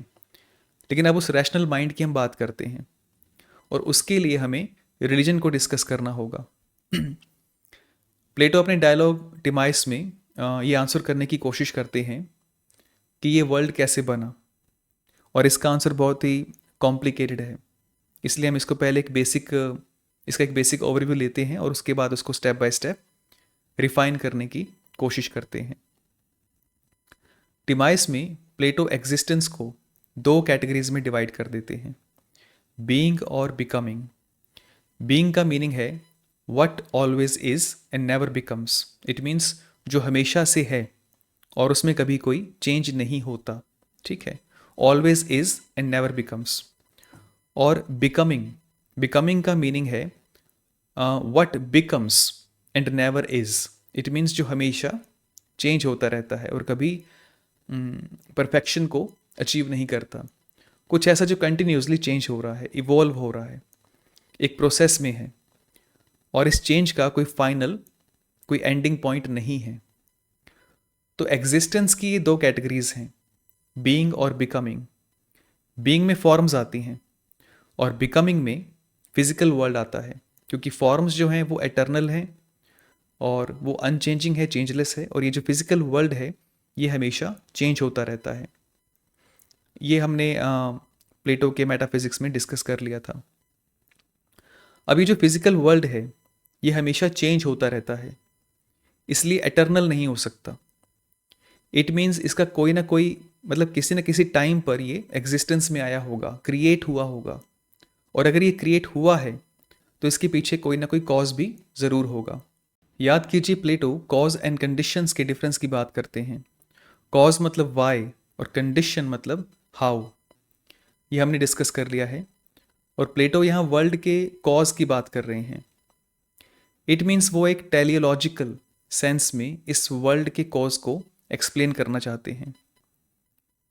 लेकिन अब उस रैशनल माइंड की हम बात करते हैं और उसके लिए हमें रिलीजन को डिस्कस करना होगा। प्लेटो अपने डायलॉग टिमाइस में ये आंसर करने की कोशिश करते हैं कि ये वर्ल्ड कैसे बना, और इसका आंसर बहुत ही कॉम्प्लिकेटेड है। इसलिए हम इसको पहले इसका एक बेसिक ओवरव्यू लेते हैं और उसके बाद उसको स्टेप बाय स्टेप रिफाइन करने की कोशिश करते हैं। टिमाइस में प्लेटो एग्जिस्टेंस को 2 कैटेगरीज में डिवाइड कर देते हैं। बीइंग और बिकमिंग। बीइंग का मीनिंग है what always is and never becomes. It means जो हमेशा से है और उसमें कभी कोई चेंज नहीं होता, ठीक है। Always is and never becomes. और बिकमिंग, बिकमिंग का मीनिंग है what becomes and never is. It means जो हमेशा चेंज होता रहता है और कभी परफेक्शन को अचीव नहीं करता। कुछ ऐसा जो कंटिन्यूसली चेंज हो रहा है, इवॉल्व हो रहा है, एक प्रोसेस में है और इस चेंज का कोई फाइनल, कोई एंडिंग पॉइंट नहीं है। तो एग्जिस्टेंस की ये दो कैटेगरीज हैं, बीइंग और बिकमिंग। बीइंग में फॉर्म्स आती हैं और बिकमिंग में फिजिकल वर्ल्ड आता है, क्योंकि फॉर्म्स जो हैं वो एटर्नल हैं और वो अनचेंजिंग है, चेंजलेस है, और ये जो फिजिकल वर्ल्ड है ये हमेशा चेंज होता रहता है। ये हमने प्लेटो के मेटाफिजिक्स में डिस्कस कर लिया था। अभी जो फिजिकल वर्ल्ड है ये हमेशा चेंज होता रहता है, इसलिए एटर्नल नहीं हो सकता। इट मीन्स इसका कोई ना कोई, मतलब किसी न किसी टाइम पर ये एग्जिस्टेंस में आया होगा, क्रिएट हुआ होगा, और अगर ये क्रिएट हुआ है तो इसके पीछे कोई ना कोई कॉज भी ज़रूर होगा। याद कीजिए, प्लेटो कॉज एंड कंडीशंस के डिफरेंस की बात करते हैं। कॉज मतलब वाई और कंडीशन मतलब हाउ। ये हमने डिस्कस कर लिया है। और प्लेटो यहाँ वर्ल्ड के कॉज की बात कर रहे हैं। इट मीन्स वो एक टेलियोलॉजिकल सेंस में इस वर्ल्ड के कॉज को एक्सप्लेन करना चाहते हैं।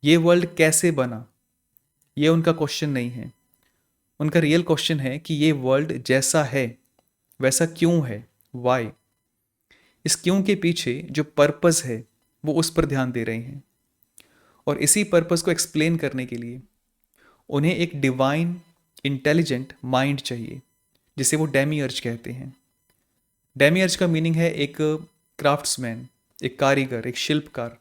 ये वर्ल्ड कैसे बना, ये उनका क्वेश्चन नहीं है। उनका रियल क्वेश्चन है कि ये वर्ल्ड जैसा है वैसा क्यों है, वाई। इस क्यों के पीछे जो पर्पस है वो उस पर ध्यान दे रहे हैं। और इसी पर्पस को एक्सप्लेन करने के लिए उन्हें एक डिवाइन इंटेलिजेंट माइंड चाहिए, जिसे वो डेमियर्ज कहते हैं। डेमियर्ज का मीनिंग है एक क्राफ्ट्समैन, एक कारीगर, एक शिल्पकार,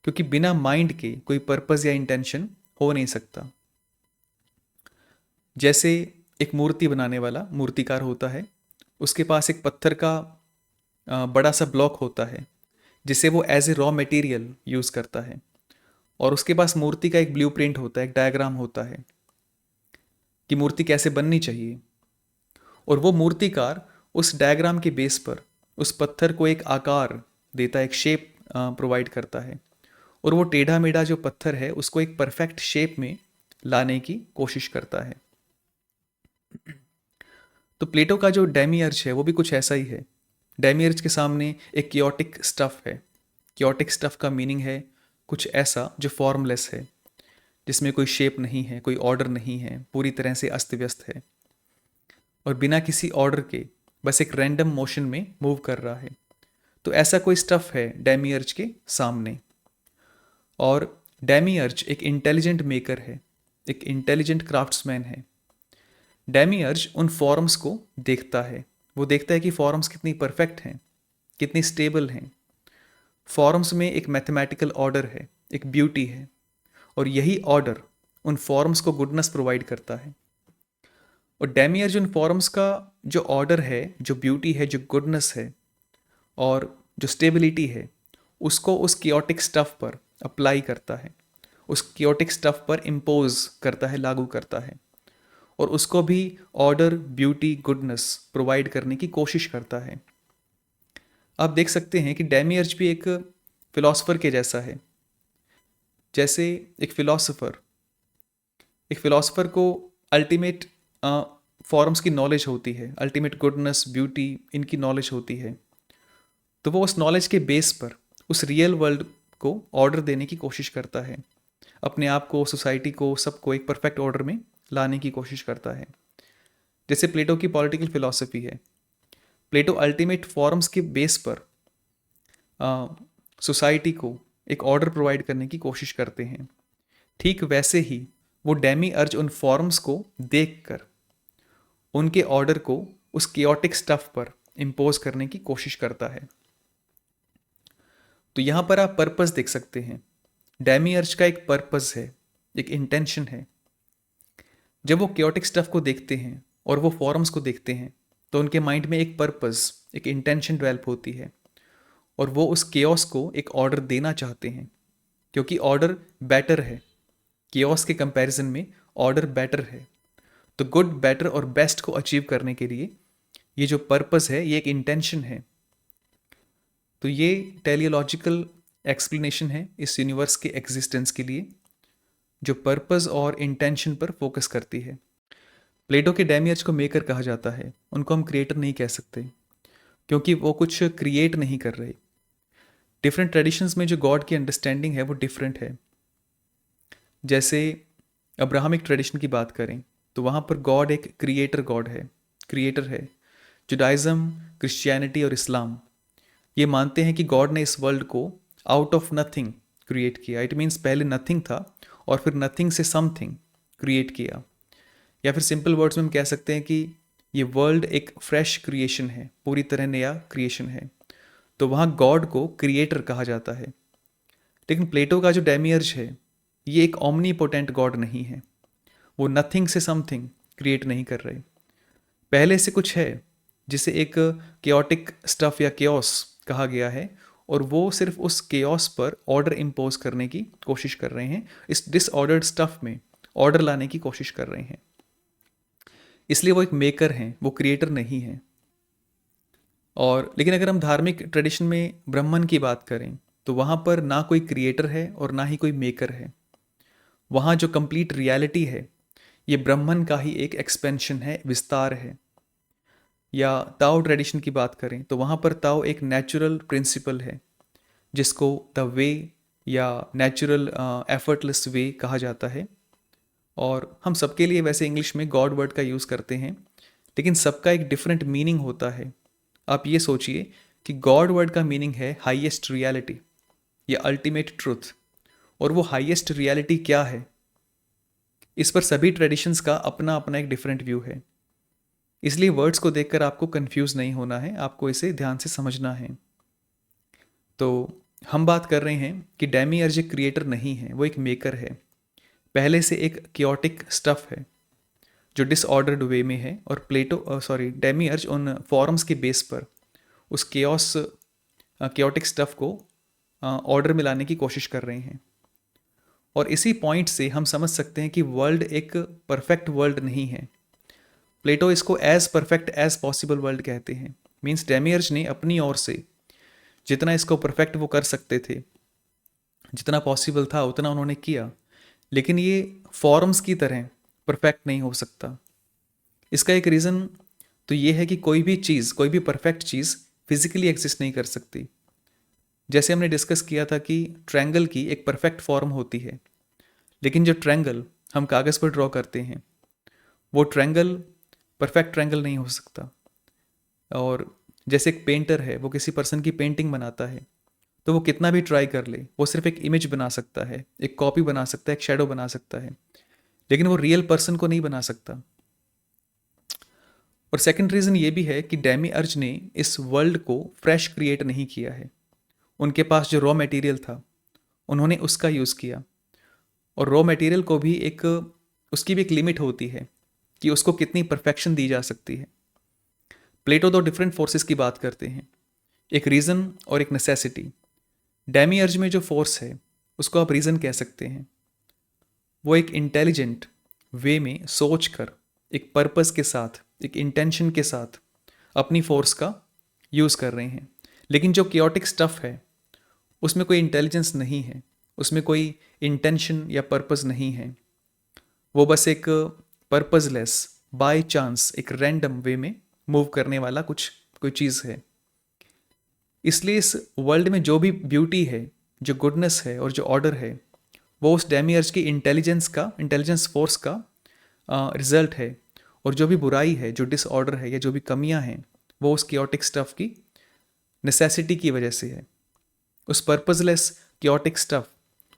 क्योंकि बिना माइंड के कोई पर्पस या इंटेंशन हो नहीं सकता। जैसे एक मूर्ति बनाने वाला मूर्तिकार होता है, उसके पास एक पत्थर का बड़ा सा ब्लॉक होता है जिसे वो as a raw material use करता है, और उसके पास मूर्ति का एक ब्लूप्रिंट होता है, एक डायग्राम होता है कि मूर्ति कैसे बननी चाहिए। और वो मूर्तिकार उस डायग्राम के बेस पर उस पत्थर को एक आकार देता है, एक शेप प्रोवाइड करता है, और वो टेढ़ा मेढ़ा जो पत्थर है उसको एक परफेक्ट शेप में लाने की कोशिश करता है। तो प्लेटो का जो डेमियर्ज है वो भी कुछ ऐसा ही है। डेमियर्ज के सामने एक क्योटिक स्टफ है। क्योटिक स्टफ का मीनिंग है कुछ ऐसा जो फॉर्मलेस है, जिसमें कोई शेप नहीं है, कोई ऑर्डर नहीं है, पूरी तरह से अस्त व्यस्त है और बिना किसी ऑर्डर के बस एक रैंडम मोशन में मूव कर रहा है। तो ऐसा कोई स्टफ है डेमियर्ज के सामने। और डेमियर्ज एक इंटेलिजेंट मेकर है, एक इंटेलिजेंट क्राफ्ट्समैन है। डेमियर्ज उन फॉर्म्स को देखता है, वो देखता है कि फॉर्म्स कितनी परफेक्ट हैं, कितनी स्टेबल हैं। फॉर्म्स में एक मैथमेटिकल ऑर्डर है, एक ब्यूटी है, और यही ऑर्डर उन फॉर्म्स को गुडनेस प्रोवाइड करता है। और डेमियर्ज उन फॉर्म्स का जो ऑर्डर है, जो ब्यूटी है, जो गुडनेस है और जो स्टेबिलिटी है, उसको उस कियोटिक स्टफ पर अप्लाई करता है, उस कियोटिक स्टफ पर इम्पोज करता है, लागू करता है, और उसको भी ऑर्डर, ब्यूटी, गुडनेस प्रोवाइड करने की कोशिश करता है। आप देख सकते हैं कि डेमियर्ज भी एक फिलॉसफर के जैसा है। जैसे एक फिलॉसफर को अल्टीमेट फॉर्म्स की नॉलेज होती है, अल्टीमेट गुडनेस, ब्यूटी, इनकी नॉलेज होती है, तो वो उस नॉलेज के बेस पर उस रियल वर्ल्ड को ऑर्डर देने की कोशिश करता है, अपने आप को, सोसाइटी को, सबको एक परफेक्ट ऑर्डर में लाने की कोशिश करता है। जैसे प्लेटो की पॉलिटिकल फिलॉसफी है। प्लेटो अल्टीमेट फॉर्म्स के बेस पर सोसाइटी को एक ऑर्डर प्रोवाइड करने की कोशिश करते हैं। ठीक वैसे ही वो डेमियर्ज उन फॉर्म्स को देखकर उनके ऑर्डर को उस कियोटिक स्टफ पर इम्पोज करने की कोशिश करता है। तो यहाँ पर आप पर्पस देख सकते हैं। डेमियर्ज का एक पर्पस है, एक इंटेंशन है। जब वो कियोटिक स्टफ को देखते हैं और वो फॉर्म्स को देखते हैं तो उनके माइंड में एक पर्पस, एक इंटेंशन डेवलप होती है, और वो उस केओस को एक ऑर्डर देना चाहते हैं, क्योंकि ऑर्डर बेटर है। केओस के कंपैरिजन में ऑर्डर बेटर है, तो गुड, बेटर और बेस्ट को अचीव करने के लिए ये जो पर्पस है ये एक इंटेंशन है। तो ये टेलियोलॉजिकल एक्सप्लेनेशन है इस यूनिवर्स के एग्जिस्टेंस के लिए, जो पर्पस और इंटेंशन पर फोकस करती है। प्लेटो के डेमियर्ज को मेकर कहा जाता है, उनको हम क्रिएटर नहीं कह सकते क्योंकि वो कुछ क्रिएट नहीं कर रहे। डिफरेंट ट्रेडिशंस में जो गॉड की अंडरस्टैंडिंग है वो डिफरेंट है। जैसे अब्राहमिक ट्रेडिशन की बात करें तो वहाँ पर गॉड एक क्रिएटर है। जुडाइज़म, क्रिश्चियनिटी और इस्लाम ये मानते हैं कि गॉड ने इस वर्ल्ड को आउट ऑफ नथिंग क्रिएट किया। इट मीन्स पहले नथिंग था और फिर नथिंग से समथिंग क्रिएट किया। या फिर सिंपल वर्ड्स में हम कह सकते हैं कि ये वर्ल्ड एक फ्रेश क्रिएशन है, पूरी तरह नया क्रिएशन है। तो वहाँ गॉड को क्रिएटर कहा जाता है। लेकिन प्लेटो का जो डेमियर्ज है ये एक ओमनीपोटेंट गॉड नहीं है। वो नथिंग से समथिंग क्रिएट नहीं कर रहे, पहले से कुछ है जिसे एक केओटिक स्टफ या केओस कहा गया है, और वो सिर्फ उस केओस पर ऑर्डर इम्पोज करने की कोशिश कर रहे हैं। इस डिसऑर्डर्ड स्टफ में ऑर्डर लाने की कोशिश कर रहे हैं, इसलिए वो एक मेकर हैं, वो क्रिएटर नहीं है। और लेकिन अगर हम धार्मिक ट्रेडिशन में ब्रह्मन की बात करें तो वहाँ पर ना कोई क्रिएटर है और ना ही कोई मेकर है। वहाँ जो कंप्लीट रियलिटी है ये ब्रह्मन का ही एक एक्सपेंशन है, विस्तार है। या ताओ ट्रेडिशन की बात करें तो वहाँ पर ताओ एक नेचुरल प्रिंसिपल है जिसको द वे या नेचुरल एफर्टलेस वे कहा जाता है। और हम सबके लिए वैसे इंग्लिश में गॉड वर्ड का यूज़ करते हैं, लेकिन सबका एक डिफरेंट मीनिंग होता है। आप ये सोचिए कि गॉड वर्ड का मीनिंग है हाईएस्ट रियलिटी या अल्टीमेट ट्रूथ, और वो हाईएस्ट रियलिटी क्या है इस पर सभी ट्रेडिशंस का अपना अपना एक डिफरेंट व्यू है। इसलिए वर्ड्स को देखकर आपको कंफ्यूज नहीं होना है, आपको इसे ध्यान से समझना है। तो हम बात कर रहे हैं कि डेमियर्ज एक क्रिएटर नहीं है, वो एक मेकर है। पहले से एक क्योटिक स्टफ है जो डिसऑर्डर्ड वे में है, और डेमियर्ज उन फॉर्म्स के बेस पर उस केओस क्योटिक स्टफ को ऑर्डर में लाने की कोशिश कर रहे हैं। और इसी पॉइंट से हम समझ सकते हैं कि वर्ल्ड एक परफेक्ट वर्ल्ड नहीं है। प्लेटो इसको as perfect as possible world कहते हैं। मीन्स डेमियर्ज ने अपनी ओर से जितना इसको परफेक्ट वो कर सकते थे, जितना पॉसिबल था उतना उन्होंने किया, लेकिन ये फॉर्म्स की तरह परफेक्ट नहीं हो सकता। इसका एक रीज़न तो ये है कि कोई भी परफेक्ट चीज़ फिजिकली एग्जिस्ट नहीं कर सकती। जैसे हमने डिस्कस किया था कि ट्रायंगल की एक परफेक्ट फॉर्म होती है, लेकिन जो ट्रायंगल हम कागज़ पर ड्रॉ करते हैं वो ट्रायंगल परफेक्ट ट्रायंगल नहीं हो सकता। और जैसे एक पेंटर है, वो किसी पर्सन की पेंटिंग बनाता है, तो वो कितना भी ट्राई कर ले वो सिर्फ एक इमेज बना सकता है, एक कॉपी बना सकता है, एक शेडो बना सकता है, लेकिन वो रियल पर्सन को नहीं बना सकता। और सेकंड रीज़न ये भी है कि डेमियर्ज ने इस वर्ल्ड को फ्रेश क्रिएट नहीं किया है। उनके पास जो रॉ मटेरियल था उन्होंने उसका यूज़ किया, और रॉ मटेरियल को भी उसकी भी एक लिमिट होती है कि उसको कितनी परफेक्शन दी जा सकती है। प्लेटो दो डिफरेंट फोर्सेस की बात करते हैं, एक रीज़न और एक नेसेसिटी। डेमियर्ज में जो फोर्स है उसको आप रीज़न कह सकते हैं। वो एक इंटेलिजेंट वे में सोच कर, एक पर्पस के साथ, एक इंटेंशन के साथ अपनी फोर्स का यूज़ कर रहे हैं। लेकिन जो कियोटिक स्टफ है उसमें कोई इंटेलिजेंस नहीं है, उसमें कोई इंटेंशन या पर्पस नहीं है। वो बस एक पर्पसलेस, बाय चांस, एक रैंडम वे में मूव करने वाला कोई चीज़ है। इसलिए इस वर्ल्ड में जो भी ब्यूटी है, जो गुडनेस है और जो ऑर्डर है, वो उस डेमियर्ज की इंटेलिजेंस फोर्स का रिजल्ट है। और जो भी बुराई है, जो डिसऑर्डर है या जो भी कमियां हैं, वो उस कियोटिक स्टफ की नेसेसिटी की वजह से है। उस पर्पसलेस कियोटिक स्टफ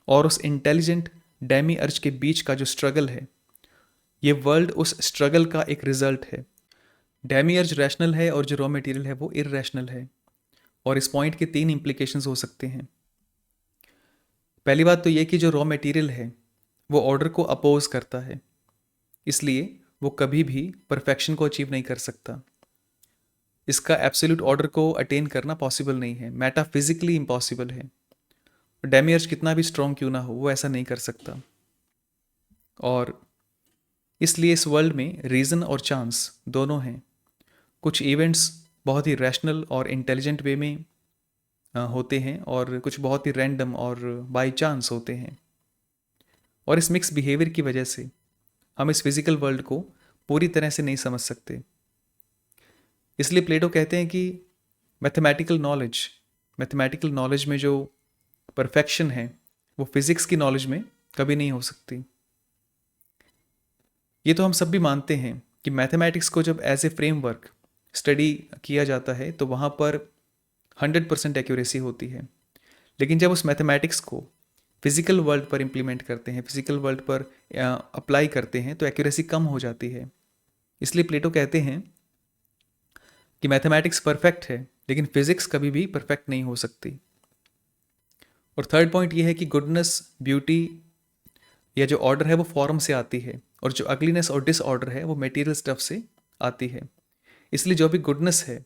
और उस इंटेलिजेंट डेमियर्ज के बीच का जो स्ट्रगल है, ये वर्ल्ड उस स्ट्रगल का एक रिजल्ट है। डेमियर्ज रैशनल है और जो रॉ मटेरियल है वो इररैशनल है। और इस पॉइंट के 3 इम्प्लीकेशंस हो सकते हैं। पहली बात तो ये कि जो रॉ मटेरियल है वो ऑर्डर को अपोज करता है, इसलिए वो कभी भी परफेक्शन को अचीव नहीं कर सकता। इसका एब्सोल्यूट ऑर्डर को अटेन करना पॉसिबल नहीं है, मेटाफिजिकली इम्पॉसिबल है। डेमियर्ज कितना भी स्ट्रॉन्ग क्यों ना हो वो ऐसा नहीं कर सकता। और इसलिए इस वर्ल्ड में रीज़न और चांस दोनों हैं। कुछ इवेंट्स बहुत ही रैशनल और इंटेलिजेंट वे में होते हैं और कुछ बहुत ही रैंडम और बाई चांस होते हैं। और इस मिक्स बिहेवियर की वजह से हम इस फिजिकल वर्ल्ड को पूरी तरह से नहीं समझ सकते। इसलिए प्लेटो कहते हैं कि मैथमेटिकल नॉलेज में जो परफेक्शन है वो फिज़िक्स की नॉलेज में कभी नहीं हो सकती। ये तो हम सब भी मानते हैं कि मैथमेटिक्स को जब एज ए फ्रेमवर्क स्टडी किया जाता है तो वहाँ पर 100% एक्यूरेसी होती है। लेकिन जब उस मैथमेटिक्स को फिज़िकल वर्ल्ड पर इम्प्लीमेंट करते हैं, फिज़िकल वर्ल्ड पर अप्लाई करते हैं, तो एक्यूरेसी कम हो जाती है। इसलिए प्लेटो कहते हैं कि मैथमेटिक्स परफेक्ट है लेकिन फिज़िक्स कभी भी परफेक्ट नहीं हो सकती। और थर्ड पॉइंट ये है कि गुडनेस, ब्यूटी या जो ऑर्डर है वो फॉर्म से आती है और जो अगलीनेस और डिसऑर्डर है वो मटेरियल स्टफ से आती है। इसलिए जो भी गुडनेस है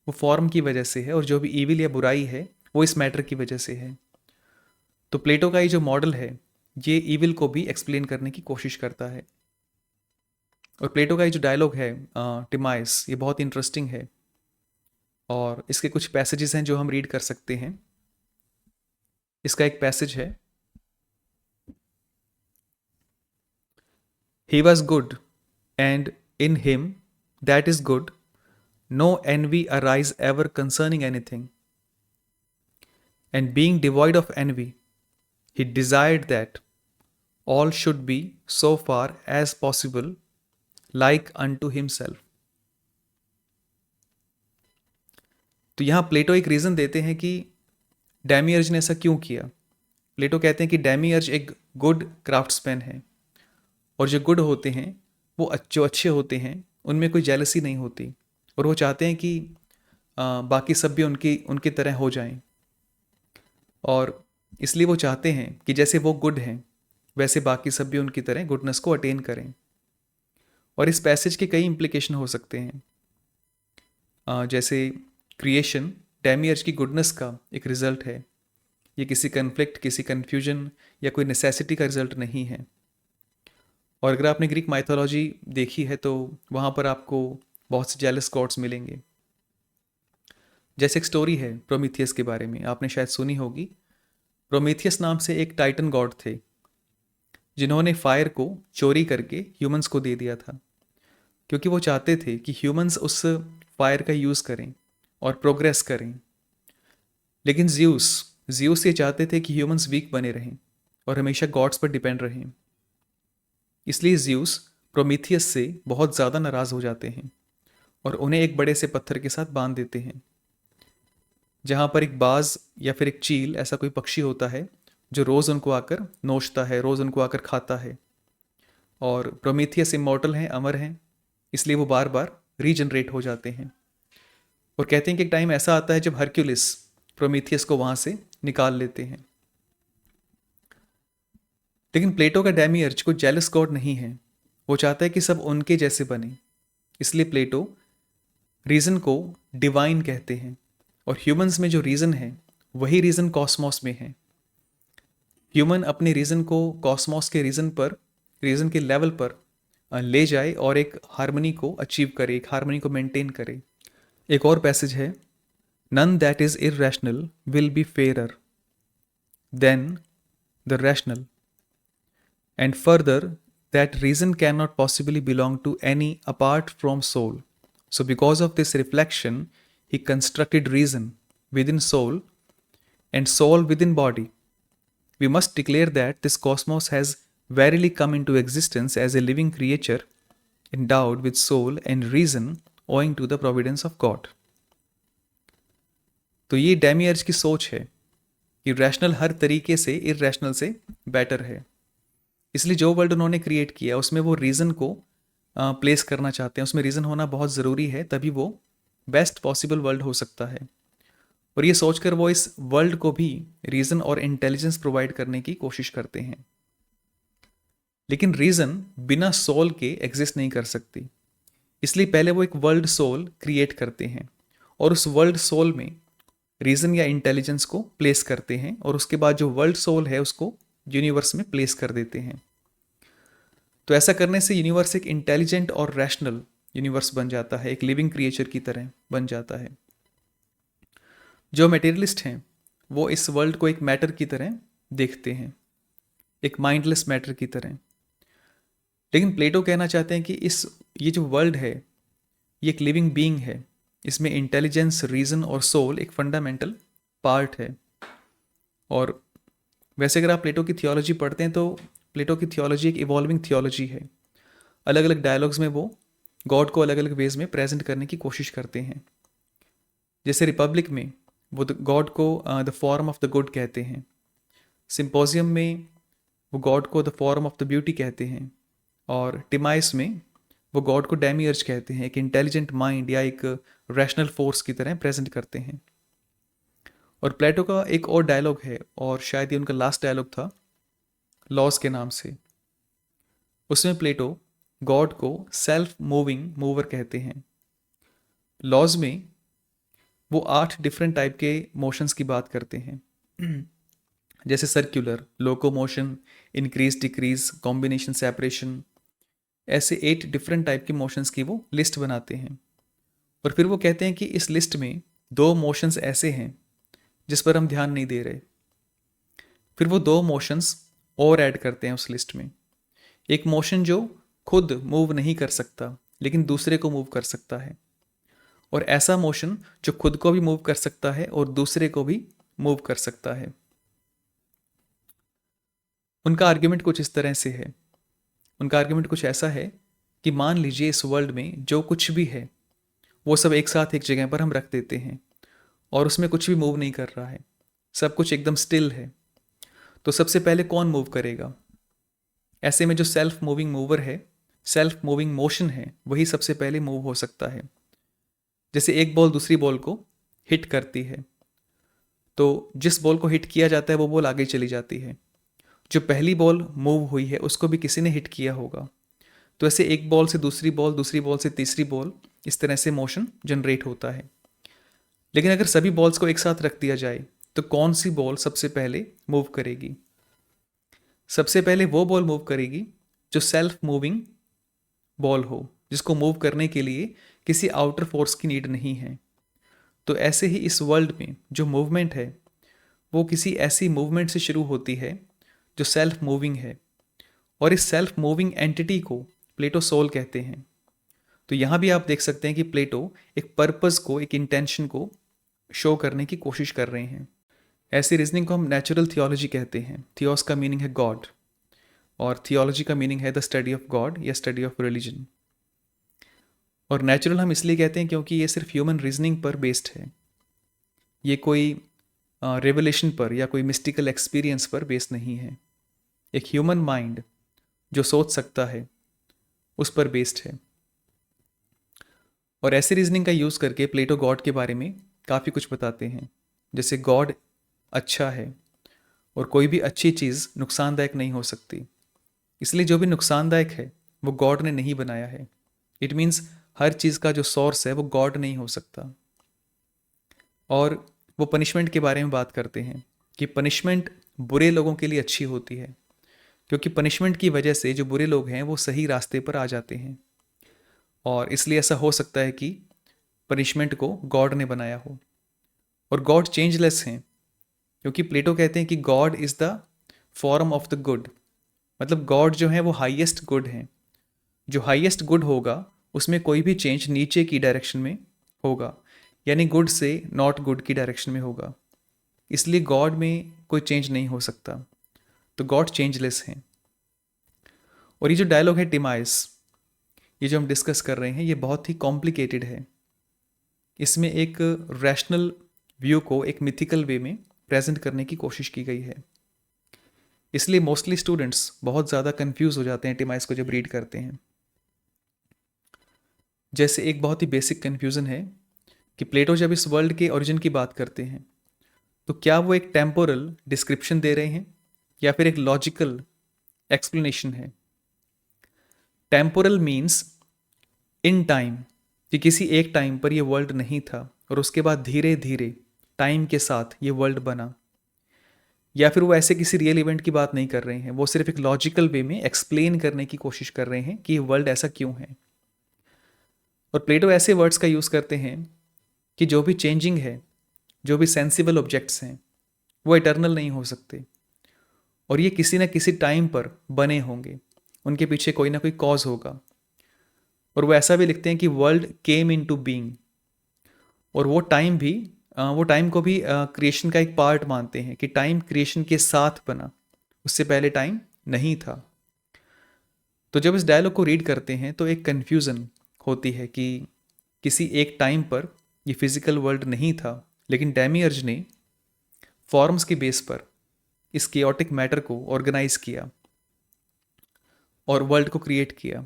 वो फॉर्म की वजह से है और जो भी ईविल या बुराई है वो इस मैटर की वजह से है। तो प्लेटो का ये जो मॉडल है ये ईविल को भी एक्सप्लेन करने की कोशिश करता है। और प्लेटो का ये जो डायलॉग है टिमाइस, ये बहुत इंटरेस्टिंग है और इसके कुछ पैसेजेस हैं जो हम रीड कर सकते हैं। इसका एक पैसेज है, he was good and in him that is good no envy arise ever concerning anything. And being devoid of envy, he desired that all should be so far as possible like unto himself. तो यहाँ प्लेटो एक reason देते हैं कि डैमियर्ज ने ऐसा क्यों किया। प्लेटो कहते हैं कि डैमियर्ज एक गुड क्राफ्ट्समैन है और जो गुड होते हैं वो जो अच्छे होते हैं उनमें कोई जेलसी नहीं होती और वो चाहते हैं कि बाकी सब भी उनकी तरह हो जाएं। और इसलिए वो चाहते हैं कि जैसे वो गुड हैं वैसे बाकी सब भी उनकी तरह गुडनेस को अटेन करें। और इस पैसेज के कई इम्प्लीकेशन हो सकते हैं, जैसे क्रिएशन डैमियर्ज की गुडनेस का एक रिजल्ट है, ये किसी कन्फ्लिक्ट, किसी कन्फ्यूजन या कोई नेसेसिटी का रिजल्ट नहीं है। और अगर आपने ग्रीक माइथोलॉजी देखी है तो वहाँ पर आपको बहुत से जेलस गॉड्स मिलेंगे। जैसे एक स्टोरी है प्रोमीथियस के बारे में, आपने शायद सुनी होगी। प्रोमीथियस नाम से एक टाइटन गॉड थे जिन्होंने फायर को चोरी करके ह्यूमंस को दे दिया था, क्योंकि वो चाहते थे कि ह्यूमंस उस फायर का यूज़ करें और प्रोग्रेस करें। लेकिन ज़्यूस ये चाहते थे कि ह्यूमंस वीक बने रहें और हमेशा गॉड्स पर डिपेंड रहें। इसलिए ज़्यूस प्रोमीथियस से बहुत ज़्यादा नाराज़ हो जाते हैं और उन्हें एक बड़े से पत्थर के साथ बांध देते हैं, जहाँ पर एक बाज या फिर एक चील, ऐसा कोई पक्षी होता है जो रोज़ उनको आकर नोचता है, रोज़ उनको आकर खाता है। और प्रोमीथियस इमॉर्टल हैं, अमर हैं, इसलिए वो बार बार रीजनरेट हो जाते हैं। और कहते हैं कि एक टाइम ऐसा आता है जब हरक्यूलिस प्रोमीथियस को वहाँ से निकाल लेते हैं। लेकिन प्लेटो का डैमियर्ज कोई जेलस गॉड नहीं है, वो चाहता है कि सब उनके जैसे बने। इसलिए प्लेटो रीज़न को डिवाइन कहते हैं और ह्यूमंस में जो रीज़न है वही रीज़न कॉस्मॉस में है। ह्यूमन अपने रीज़न को कॉस्मॉस के रीज़न के लेवल पर ले जाए और एक हार्मनी को अचीव करे, एक हार्मनी को मेंटेन करे। एक और पैसेज है, none that is irrational will be fairer than the rational and further that reason can not possibly belong to any apart from soul, so because of this reflection he constructed reason within soul and soul within body. We must declare that this cosmos has verily come into existence as a living creature endowed with soul and reason owing to the providence of God. तो ये डैमियर्ज की सोच है कि rational हर तरीके से irrational से better है। इसलिए जो वर्ल्ड उन्होंने क्रिएट किया उसमें वो रीज़न को प्लेस करना चाहते हैं, उसमें रीज़न होना बहुत ज़रूरी है, तभी वो बेस्ट पॉसिबल वर्ल्ड हो सकता है। और ये सोचकर वो इस वर्ल्ड को भी रीज़न और इंटेलिजेंस प्रोवाइड करने की कोशिश करते हैं। लेकिन रीज़न बिना सोल के एग्जिस्ट नहीं कर सकती, इसलिए पहले वो एक वर्ल्ड सोल क्रिएट करते हैं और उस वर्ल्ड सोल में रीज़न या इंटेलिजेंस को प्लेस करते हैं और उसके बाद जो वर्ल्ड सोल है उसको यूनिवर्स में प्लेस कर देते हैं। तो ऐसा करने से यूनिवर्स एक इंटेलिजेंट और रैशनल यूनिवर्स बन जाता है, एक लिविंग क्रिएचर की तरह बन जाता है। जो मटेरियलिस्ट हैं वो इस वर्ल्ड को एक मैटर की तरह देखते हैं, एक माइंडलेस मैटर की तरह। लेकिन प्लेटो कहना चाहते हैं कि ये जो वर्ल्ड है ये एक लिविंग बीइंग है, इसमें इंटेलिजेंस, रीजन और सोल एक फंडामेंटल पार्ट है। और वैसे अगर आप प्लेटो की थियोलॉजी पढ़ते हैं तो प्लेटो की थियोलॉजी एक इवॉल्विंग थियोलॉजी है। अलग अलग डायलॉग्स में वो गॉड को अलग अलग वेज में प्रेजेंट करने की कोशिश करते हैं। जैसे रिपब्लिक में वो गॉड को the form of the good कहते हैं, सिंपोजियम में वो गॉड को the form of the beauty कहते हैं, और टिमाइस में वो गॉड को डेमियर्ज कहते हैं, एक इंटेलिजेंट माइंड या एक रैशनल फोर्स की तरह प्रेजेंट करते हैं। और प्लेटो का एक और डायलॉग है, और शायद ये उनका लास्ट डायलॉग था, लॉज के नाम से। उसमें प्लेटो गॉड को सेल्फ मूविंग मूवर कहते हैं। लॉज में वो 8 डिफरेंट टाइप के मोशंस की बात करते हैं जैसे circular, locomotion, increase decrease, combination, separation, ऐसे 8 डिफरेंट टाइप के मोशंस की वो लिस्ट बनाते हैं। और फिर वो कहते हैं कि इस लिस्ट में 2 मोशंस ऐसे हैं जिस पर हम ध्यान नहीं दे रहे। फिर वो 2 मोशंस और ऐड करते हैं उस लिस्ट में। एक मोशन जो खुद मूव नहीं कर सकता लेकिन दूसरे को मूव कर सकता है, और ऐसा मोशन जो खुद को भी मूव कर सकता है और दूसरे को भी मूव कर सकता है। उनका आर्ग्यूमेंट कुछ इस तरह से है, उनका आर्ग्यूमेंट कुछ ऐसा है कि मान लीजिए इस वर्ल्ड में जो कुछ भी है वो सब एक साथ एक जगह पर हम रख देते हैं और उसमें कुछ भी मूव नहीं कर रहा है, सब कुछ एकदम स्टिल है। तो सबसे पहले कौन मूव करेगा? ऐसे में जो सेल्फ मूविंग मूवर है, सेल्फ मूविंग मोशन है, वही सबसे पहले मूव हो सकता है। जैसे एक बॉल दूसरी बॉल को हिट करती है तो जिस बॉल को हिट किया जाता है वो बॉल आगे चली जाती है। जो पहली बॉल मूव हुई है उसको भी किसी ने हिट किया होगा। तो ऐसे एक बॉल से दूसरी बॉल, दूसरी बॉल से तीसरी बॉल, इस तरह से मोशन जनरेट होता है। लेकिन अगर सभी बॉल्स को एक साथ रख दिया जाए तो कौन सी बॉल सबसे पहले मूव करेगी? सबसे पहले वो बॉल मूव करेगी जो सेल्फ मूविंग बॉल हो, जिसको मूव करने के लिए किसी आउटर फोर्स की नीड नहीं है। तो ऐसे ही इस वर्ल्ड में जो मूवमेंट है वो किसी ऐसी मूवमेंट से शुरू होती है जो सेल्फ मूविंग है, और इस सेल्फ मूविंग एंटिटी को प्लेटो सोल कहते हैं। तो यहाँ भी आप देख सकते हैं कि प्लेटो एक पर्पस को, एक इंटेंशन को शो करने की कोशिश कर रहे हैं। ऐसी रीजनिंग को हम नेचुरल थियोलॉजी कहते हैं। थियोस का मीनिंग है गॉड और थियोलॉजी का मीनिंग है द स्टडी ऑफ गॉड या स्टडी ऑफ रिलीजन। और नेचुरल हम इसलिए कहते हैं क्योंकि ये सिर्फ ह्यूमन रीजनिंग पर बेस्ड है, ये कोई रेवलेशन पर या कोई मिस्टिकल एक्सपीरियंस पर बेस्ड नहीं है। एक ह्यूमन माइंड जो सोच सकता है उस पर बेस्ड है। और ऐसी रीजनिंग का यूज़ करके प्लेटो गॉड के बारे में काफ़ी कुछ बताते हैं। जैसे गॉड अच्छा है और कोई भी अच्छी चीज़ नुकसानदायक नहीं हो सकती, इसलिए जो भी नुकसानदायक है वो गॉड ने नहीं बनाया है। इट मीन्स हर चीज़ का जो सोर्स है वो गॉड नहीं हो सकता। और वो पनिशमेंट के बारे में बात करते हैं कि पनिशमेंट बुरे लोगों के लिए अच्छी होती है, क्योंकि पनिशमेंट की वजह से जो बुरे लोग हैं वो सही रास्ते पर आ जाते हैं। और इसलिए ऐसा हो सकता है कि पनिशमेंट को गॉड ने बनाया हो। और गॉड चेंजलेस हैं, क्योंकि प्लेटो कहते हैं कि God is the form of the good. मतलब गॉड जो है वो हाईएस्ट गुड हैं। जो हाईएस्ट गुड होगा उसमें कोई भी चेंज नीचे की डायरेक्शन में होगा, यानी गुड से नॉट गुड की डायरेक्शन में होगा। इसलिए गॉड में कोई चेंज नहीं हो सकता। तो गॉड चेंजलेस हैं। और ये जो डायलॉग है टिमाइस, ये जो हम डिस्कस कर रहे हैं, ये बहुत ही कॉम्प्लिकेटेड है। इसमें एक रैशनल व्यू को एक मिथिकल वे में प्रेजेंट करने की कोशिश की गई है। इसलिए मोस्टली स्टूडेंट्स बहुत ज़्यादा कंफ्यूज हो जाते हैं टिमाइस को जब रीड करते हैं। जैसे एक बहुत ही बेसिक कन्फ्यूज़न है कि प्लेटो जब इस वर्ल्ड के ओरिजिन की बात करते हैं तो क्या वो एक टेम्पोरल डिस्क्रिप्शन दे रहे हैं या फिर एक लॉजिकल एक्सप्लेनेशन है। टेम्पोरल मीन्स इन टाइम, कि किसी एक टाइम पर ये वर्ल्ड नहीं था और उसके बाद धीरे धीरे टाइम के साथ ये वर्ल्ड बना। या फिर वो ऐसे किसी रियल इवेंट की बात नहीं कर रहे हैं, वो सिर्फ एक लॉजिकल वे में एक्सप्लेन करने की कोशिश कर रहे हैं कि वर्ल्ड ऐसा क्यों है। और प्लेटो ऐसे वर्ड्स का यूज़ करते हैं कि जो भी चेंजिंग है, जो भी सेंसिबल ऑब्जेक्ट्स हैं, वो इटर्नल नहीं हो सकते, और ये किसी न किसी टाइम पर बने होंगे, उनके पीछे कोई ना कोई कॉज होगा। और वो ऐसा भी लिखते हैं कि world came into being, और वो टाइम को भी क्रिएशन का एक पार्ट मानते हैं कि टाइम क्रिएशन के साथ बना, उससे पहले टाइम नहीं था। तो जब इस डायलॉग को रीड करते हैं तो एक कन्फ्यूज़न होती है कि किसी एक टाइम पर ये फिजिकल वर्ल्ड नहीं था, लेकिन डेमियर्ज ने फॉर्म्स के बेस पर इस केओटिक मैटर को ऑर्गेनाइज किया और वर्ल्ड को क्रिएट किया।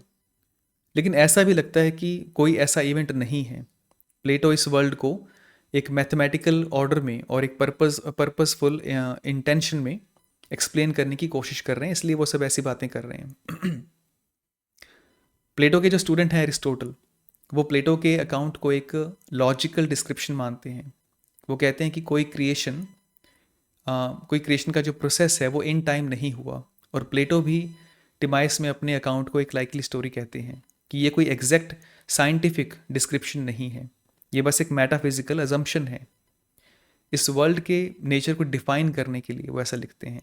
लेकिन ऐसा भी लगता है कि कोई ऐसा इवेंट नहीं है। प्लेटो इस वर्ल्ड को एक मैथमेटिकल ऑर्डर में और एक पर्पसफुल इंटेंशन में एक्सप्लेन करने की कोशिश कर रहे हैं, इसलिए वो सब ऐसी बातें कर रहे हैं। प्लेटो के जो स्टूडेंट हैं एरिस्टोटल, वो प्लेटो के अकाउंट को एक लॉजिकल डिस्क्रिप्शन मानते हैं। वो कहते हैं कि कोई क्रिएशन का जो प्रोसेस है वो इन टाइम नहीं हुआ, और प्लेटो भी टिमाइस में अपने अकाउंट को एक लाइकली स्टोरी कहते हैं कि ये कोई एग्जैक्ट साइंटिफिक डिस्क्रिप्शन नहीं है, ये बस एक मेटाफिजिकल अजम्पशन है। इस वर्ल्ड के नेचर को डिफाइन करने के लिए वो ऐसा लिखते हैं।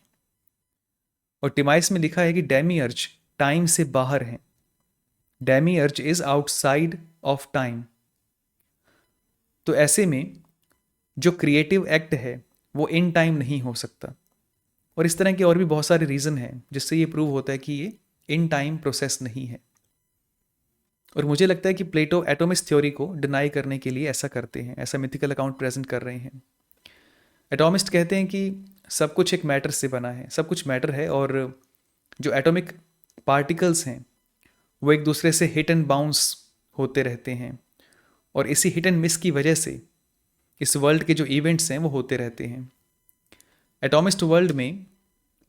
और टिमाइस में लिखा है कि डेमियर्ज टाइम से बाहर हैं, डेमियर्ज इज आउटसाइड ऑफ टाइम। तो ऐसे में जो क्रिएटिव एक्ट है वो इन टाइम नहीं हो सकता। और इस तरह के और भी बहुत सारे रीज़न हैं जिससे ये प्रूव होता है कि ये इन टाइम प्रोसेस नहीं है। और मुझे लगता है कि प्लेटो एटॉमिस्ट थ्योरी को डिनाई करने के लिए ऐसा करते हैं, ऐसा मिथिकल अकाउंट प्रेजेंट कर रहे हैं। एटॉमिस्ट कहते हैं कि सब कुछ एक मैटर से बना है, सब कुछ मैटर है, और जो एटॉमिक पार्टिकल्स हैं वो एक दूसरे से हिट एंड बाउंस होते रहते हैं, और इसी हिट एंड मिस की वजह से इस वर्ल्ड के जो इवेंट्स हैं वो होते रहते हैं। एटॉमिस्ट वर्ल्ड में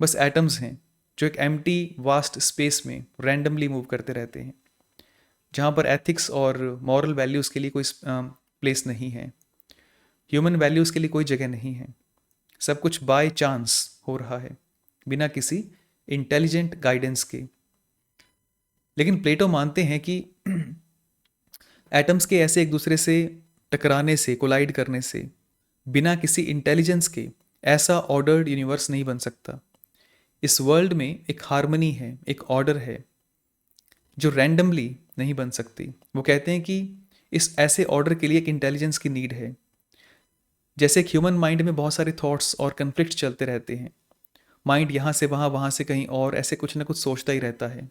बस एटम्स हैं जो एक एम्प्टी वास्ट स्पेस में रैंडमली मूव करते रहते हैं, जहाँ पर एथिक्स और मॉरल वैल्यूज़ के लिए कोई प्लेस नहीं है, ह्यूमन वैल्यूज़ के लिए कोई जगह नहीं है। सब कुछ बाय चांस हो रहा है, बिना किसी इंटेलिजेंट गाइडेंस के। लेकिन प्लेटो मानते हैं कि एटम्स के ऐसे एक दूसरे से टकराने से, कोलाइड करने से, बिना किसी इंटेलिजेंस के ऐसा ऑर्डर्ड यूनिवर्स नहीं बन सकता। इस वर्ल्ड में एक हार्मनी है, एक ऑर्डर है जो रैंडमली नहीं बन सकती। वो कहते हैं कि इस ऐसे ऑर्डर के लिए एक इंटेलिजेंस की नीड है। जैसे एक ह्यूमन माइंड में बहुत सारे थॉट्स और कन्फ्लिक्ट चलते रहते हैं, माइंड यहाँ से वहाँ, वहाँ से कहीं और, ऐसे कुछ ना कुछ सोचता ही रहता है।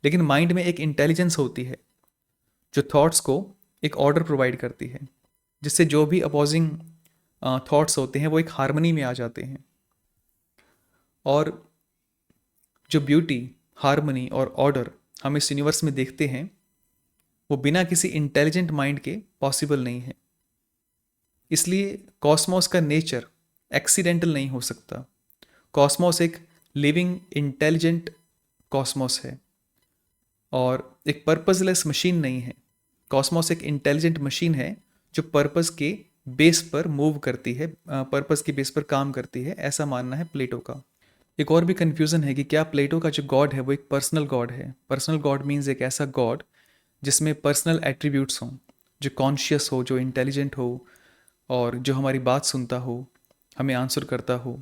लेकिन माइंड में एक इंटेलिजेंस होती है जो थॉट्स को एक ऑर्डर प्रोवाइड करती है, जिससे जो भी अपोजिंग थॉट्स होते हैं वो एक हार्मनी में आ जाते हैं। और जो ब्यूटी, हार्मनी और ऑर्डर हम इस यूनिवर्स में देखते हैं वो बिना किसी इंटेलिजेंट माइंड के पॉसिबल नहीं है। इसलिए कॉस्मोस का नेचर एक्सीडेंटल नहीं हो सकता। कॉस्मोस एक लिविंग इंटेलिजेंट कॉस्मोस है और एक पर्पसलेस मशीन नहीं है। कॉस्मोस एक इंटेलिजेंट मशीन है जो पर्पस के बेस पर मूव करती है, पर्पस के बेस पर काम करती है, ऐसा मानना है प्लेटो का। एक और भी कन्फ्यूज़न है कि क्या प्लेटो का जो गॉड है वो एक पर्सनल गॉड है। पर्सनल गॉड मीन्स एक ऐसा गॉड जिसमें पर्सनल एट्रीब्यूट्स हों, जो कॉन्शियस हो, जो इंटेलिजेंट हो, और जो हमारी बात सुनता हो, हमें आंसर करता हो,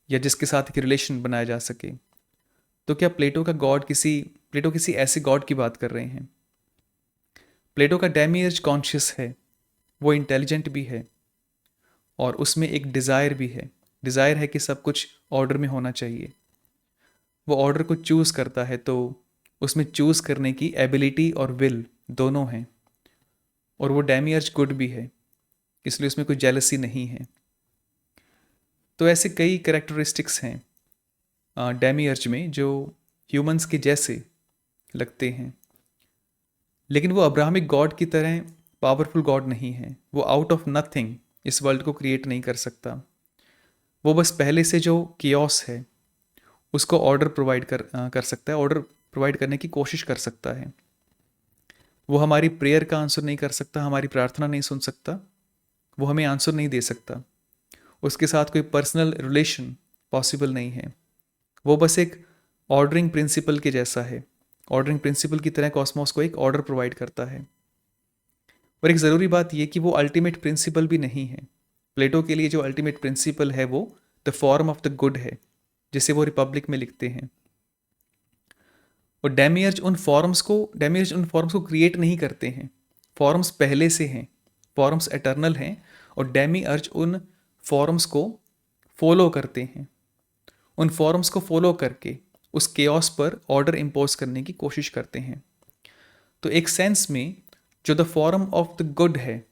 या जिसके साथ एक रिलेशन बनाया जा सके। तो क्या प्लेटो किसी ऐसे गॉड की बात कर रहे हैं? प्लेटो का डेमियर्ज कॉन्शियस है, वो इंटेलिजेंट भी है, और उसमें एक डिज़ायर भी है। डिज़ायर है कि सब कुछ ऑर्डर में होना चाहिए। वो ऑर्डर को चूज़ करता है, तो उसमें चूज़ करने की एबिलिटी और विल दोनों हैं, और वो डेमियर्ज गुड भी है, इसलिए उसमें कोई जेलसी नहीं है। तो ऐसे कई कैरेक्टरिस्टिक्स हैं डेमियर्ज में जो ह्यूमंस के जैसे लगते हैं, लेकिन वो अब्राहमिक गॉड की तरह पावरफुल गॉड नहीं है। वो आउट ऑफ नथिंग इस वर्ल्ड को क्रिएट नहीं कर सकता। वो बस पहले से जो कियोस है उसको ऑर्डर प्रोवाइड कर सकता है, ऑर्डर प्रोवाइड करने की कोशिश कर सकता है। वो हमारी प्रेयर का आंसर नहीं कर सकता, हमारी प्रार्थना नहीं सुन सकता, वो हमें आंसर नहीं दे सकता। उसके साथ कोई पर्सनल रिलेशन पॉसिबल नहीं है। वो बस एक ऑर्डरिंग प्रिंसिपल के जैसा है। ऑर्डरिंग प्रिंसिपल की तरह कॉस्मोस को एक ऑर्डर प्रोवाइड करता है। और एक ज़रूरी बात यह कि वो अल्टीमेट प्रिंसिपल भी नहीं है। प्लेटो के लिए जो अल्टीमेट प्रिंसिपल है वो the form of the good है, जिसे वो रिपब्लिक में लिखते हैं। और डेमियर्ज उन फॉर्म्स को क्रिएट नहीं करते हैं। फॉर्म्स पहले से हैं, फॉर्म्स एटर्नल हैं, और डेमियर्ज उन फॉर्म्स को फॉलो करते हैं। उन फॉर्म्स को फॉलो करके उस केओस पर ऑर्डर इम्पोज करने की कोशिश करते हैं। तो एक सेंस में जो the form of the good है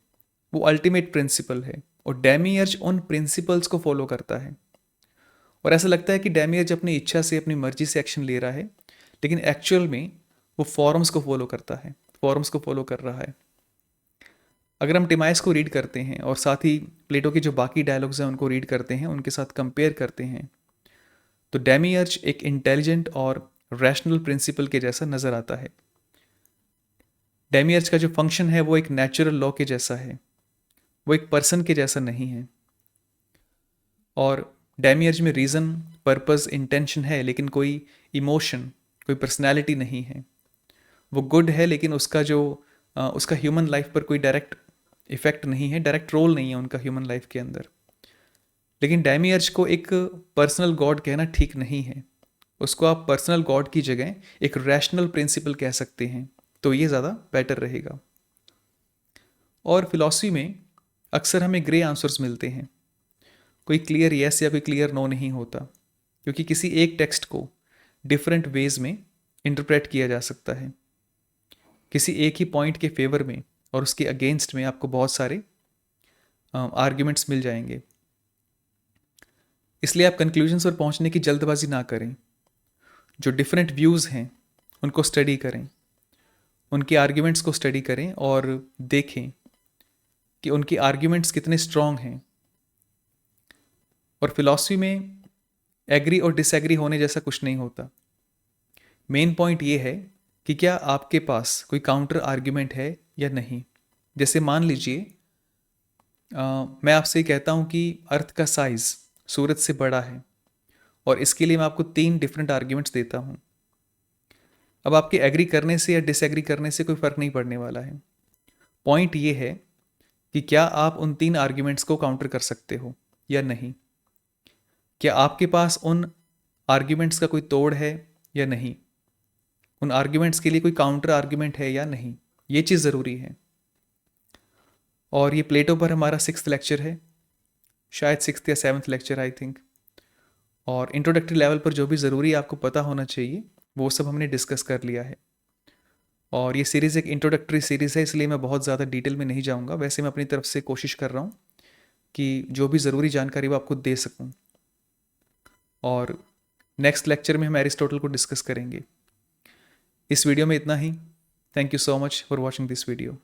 वो अल्टीमेट प्रिंसिपल है, और डेमियर्ज उन प्रिंसिपल्स को फॉलो करता है। और ऐसा लगता है कि डेमियर्ज अपनी इच्छा से, अपनी मर्जी से एक्शन ले रहा है, लेकिन एक्चुअल में वो फॉर्म्स को फॉलो करता है, फॉर्म्स को फॉलो कर रहा है। अगर हम टिमाइस को रीड करते हैं और साथ ही प्लेटो के जो बाकी डायलॉग्स हैं उनको रीड करते हैं, उनके साथ कंपेयर करते हैं, तो डेमियर्ज एक इंटेलिजेंट और रैशनल प्रिंसिपल के जैसा नज़र आता है। डेमियर्ज का जो फंक्शन है वो एक नेचुरल लॉ के जैसा है, वो एक पर्सन के जैसा नहीं है। और डेमियर्ज में रीज़न, पर्पस, इंटेंशन है, लेकिन कोई इमोशन, कोई पर्सनैलिटी नहीं है। वो गुड है, लेकिन उसका ह्यूमन लाइफ पर कोई डायरेक्ट इफेक्ट नहीं है, डायरेक्ट रोल नहीं है उनका ह्यूमन लाइफ के अंदर। लेकिन डेमियर्ज को एक पर्सनल गॉड कहना ठीक नहीं है। उसको आप पर्सनल गॉड की जगह एक रैशनल प्रिंसिपल कह सकते हैं, तो ये ज़्यादा बेटर रहेगा। और फिलॉसफी में अक्सर हमें ग्रे आंसर्स मिलते हैं। कोई क्लियर येस या कोई क्लियर नो नहीं होता, क्योंकि किसी एक टेक्स्ट को डिफरेंट वेज में इंटरप्रेट किया जा सकता है। किसी एक ही पॉइंट के फेवर में और उसके अगेंस्ट में आपको बहुत सारे आर्ग्यूमेंट्स मिल जाएंगे। इसलिए आप कंक्लूजन्स पर पहुंचने की जल्दबाजी ना करें। जो डिफरेंट व्यूज़ हैं उनको स्टडी करें, उनके आर्ग्यूमेंट्स को स्टडी करें और देखें कि उनके आर्ग्यूमेंट्स कितने स्ट्रॉन्ग हैं। और फिलॉसफी में एग्री और डिसएग्री होने जैसा कुछ नहीं होता। मेन पॉइंट ये है कि क्या आपके पास कोई काउंटर आर्ग्यूमेंट है या नहीं। जैसे मान लीजिए मैं आपसे कहता हूँ कि अर्थ का साइज़ सूरज से बड़ा है, और इसके लिए मैं आपको 3 डिफरेंट आर्ग्यूमेंट्स देता हूँ। अब आपके एग्री करने से या डिसएग्री करने से कोई फ़र्क नहीं पड़ने वाला है। पॉइंट ये है कि क्या आप उन 3 आर्ग्यूमेंट्स को काउंटर कर सकते हो या नहीं। क्या आपके पास उन आर्ग्यूमेंट्स का कोई तोड़ है या नहीं, उन आर्ग्यूमेंट्स के लिए कोई काउंटर आर्ग्यूमेंट है या नहीं, ये चीज़ ज़रूरी है। और ये प्लेटो पर हमारा 6th लेक्चर है, शायद 6th या 7th लेक्चर आई थिंक। और इंट्रोडक्टरी लेवल पर जो भी ज़रूरी आपको पता होना चाहिए वो सब हमने डिस्कस कर लिया है। और ये सीरीज़ एक इंट्रोडक्टरी सीरीज़ है, इसलिए मैं बहुत ज़्यादा डिटेल में नहीं जाऊँगा। वैसे मैं अपनी तरफ से कोशिश कर रहा हूँ कि जो भी ज़रूरी जानकारी वो आपको दे सकूँ। और नेक्स्ट लेक्चर में हम एरिस्टोटल को डिस्कस करेंगे। इस वीडियो में इतना ही। Thank you so much for watching this video.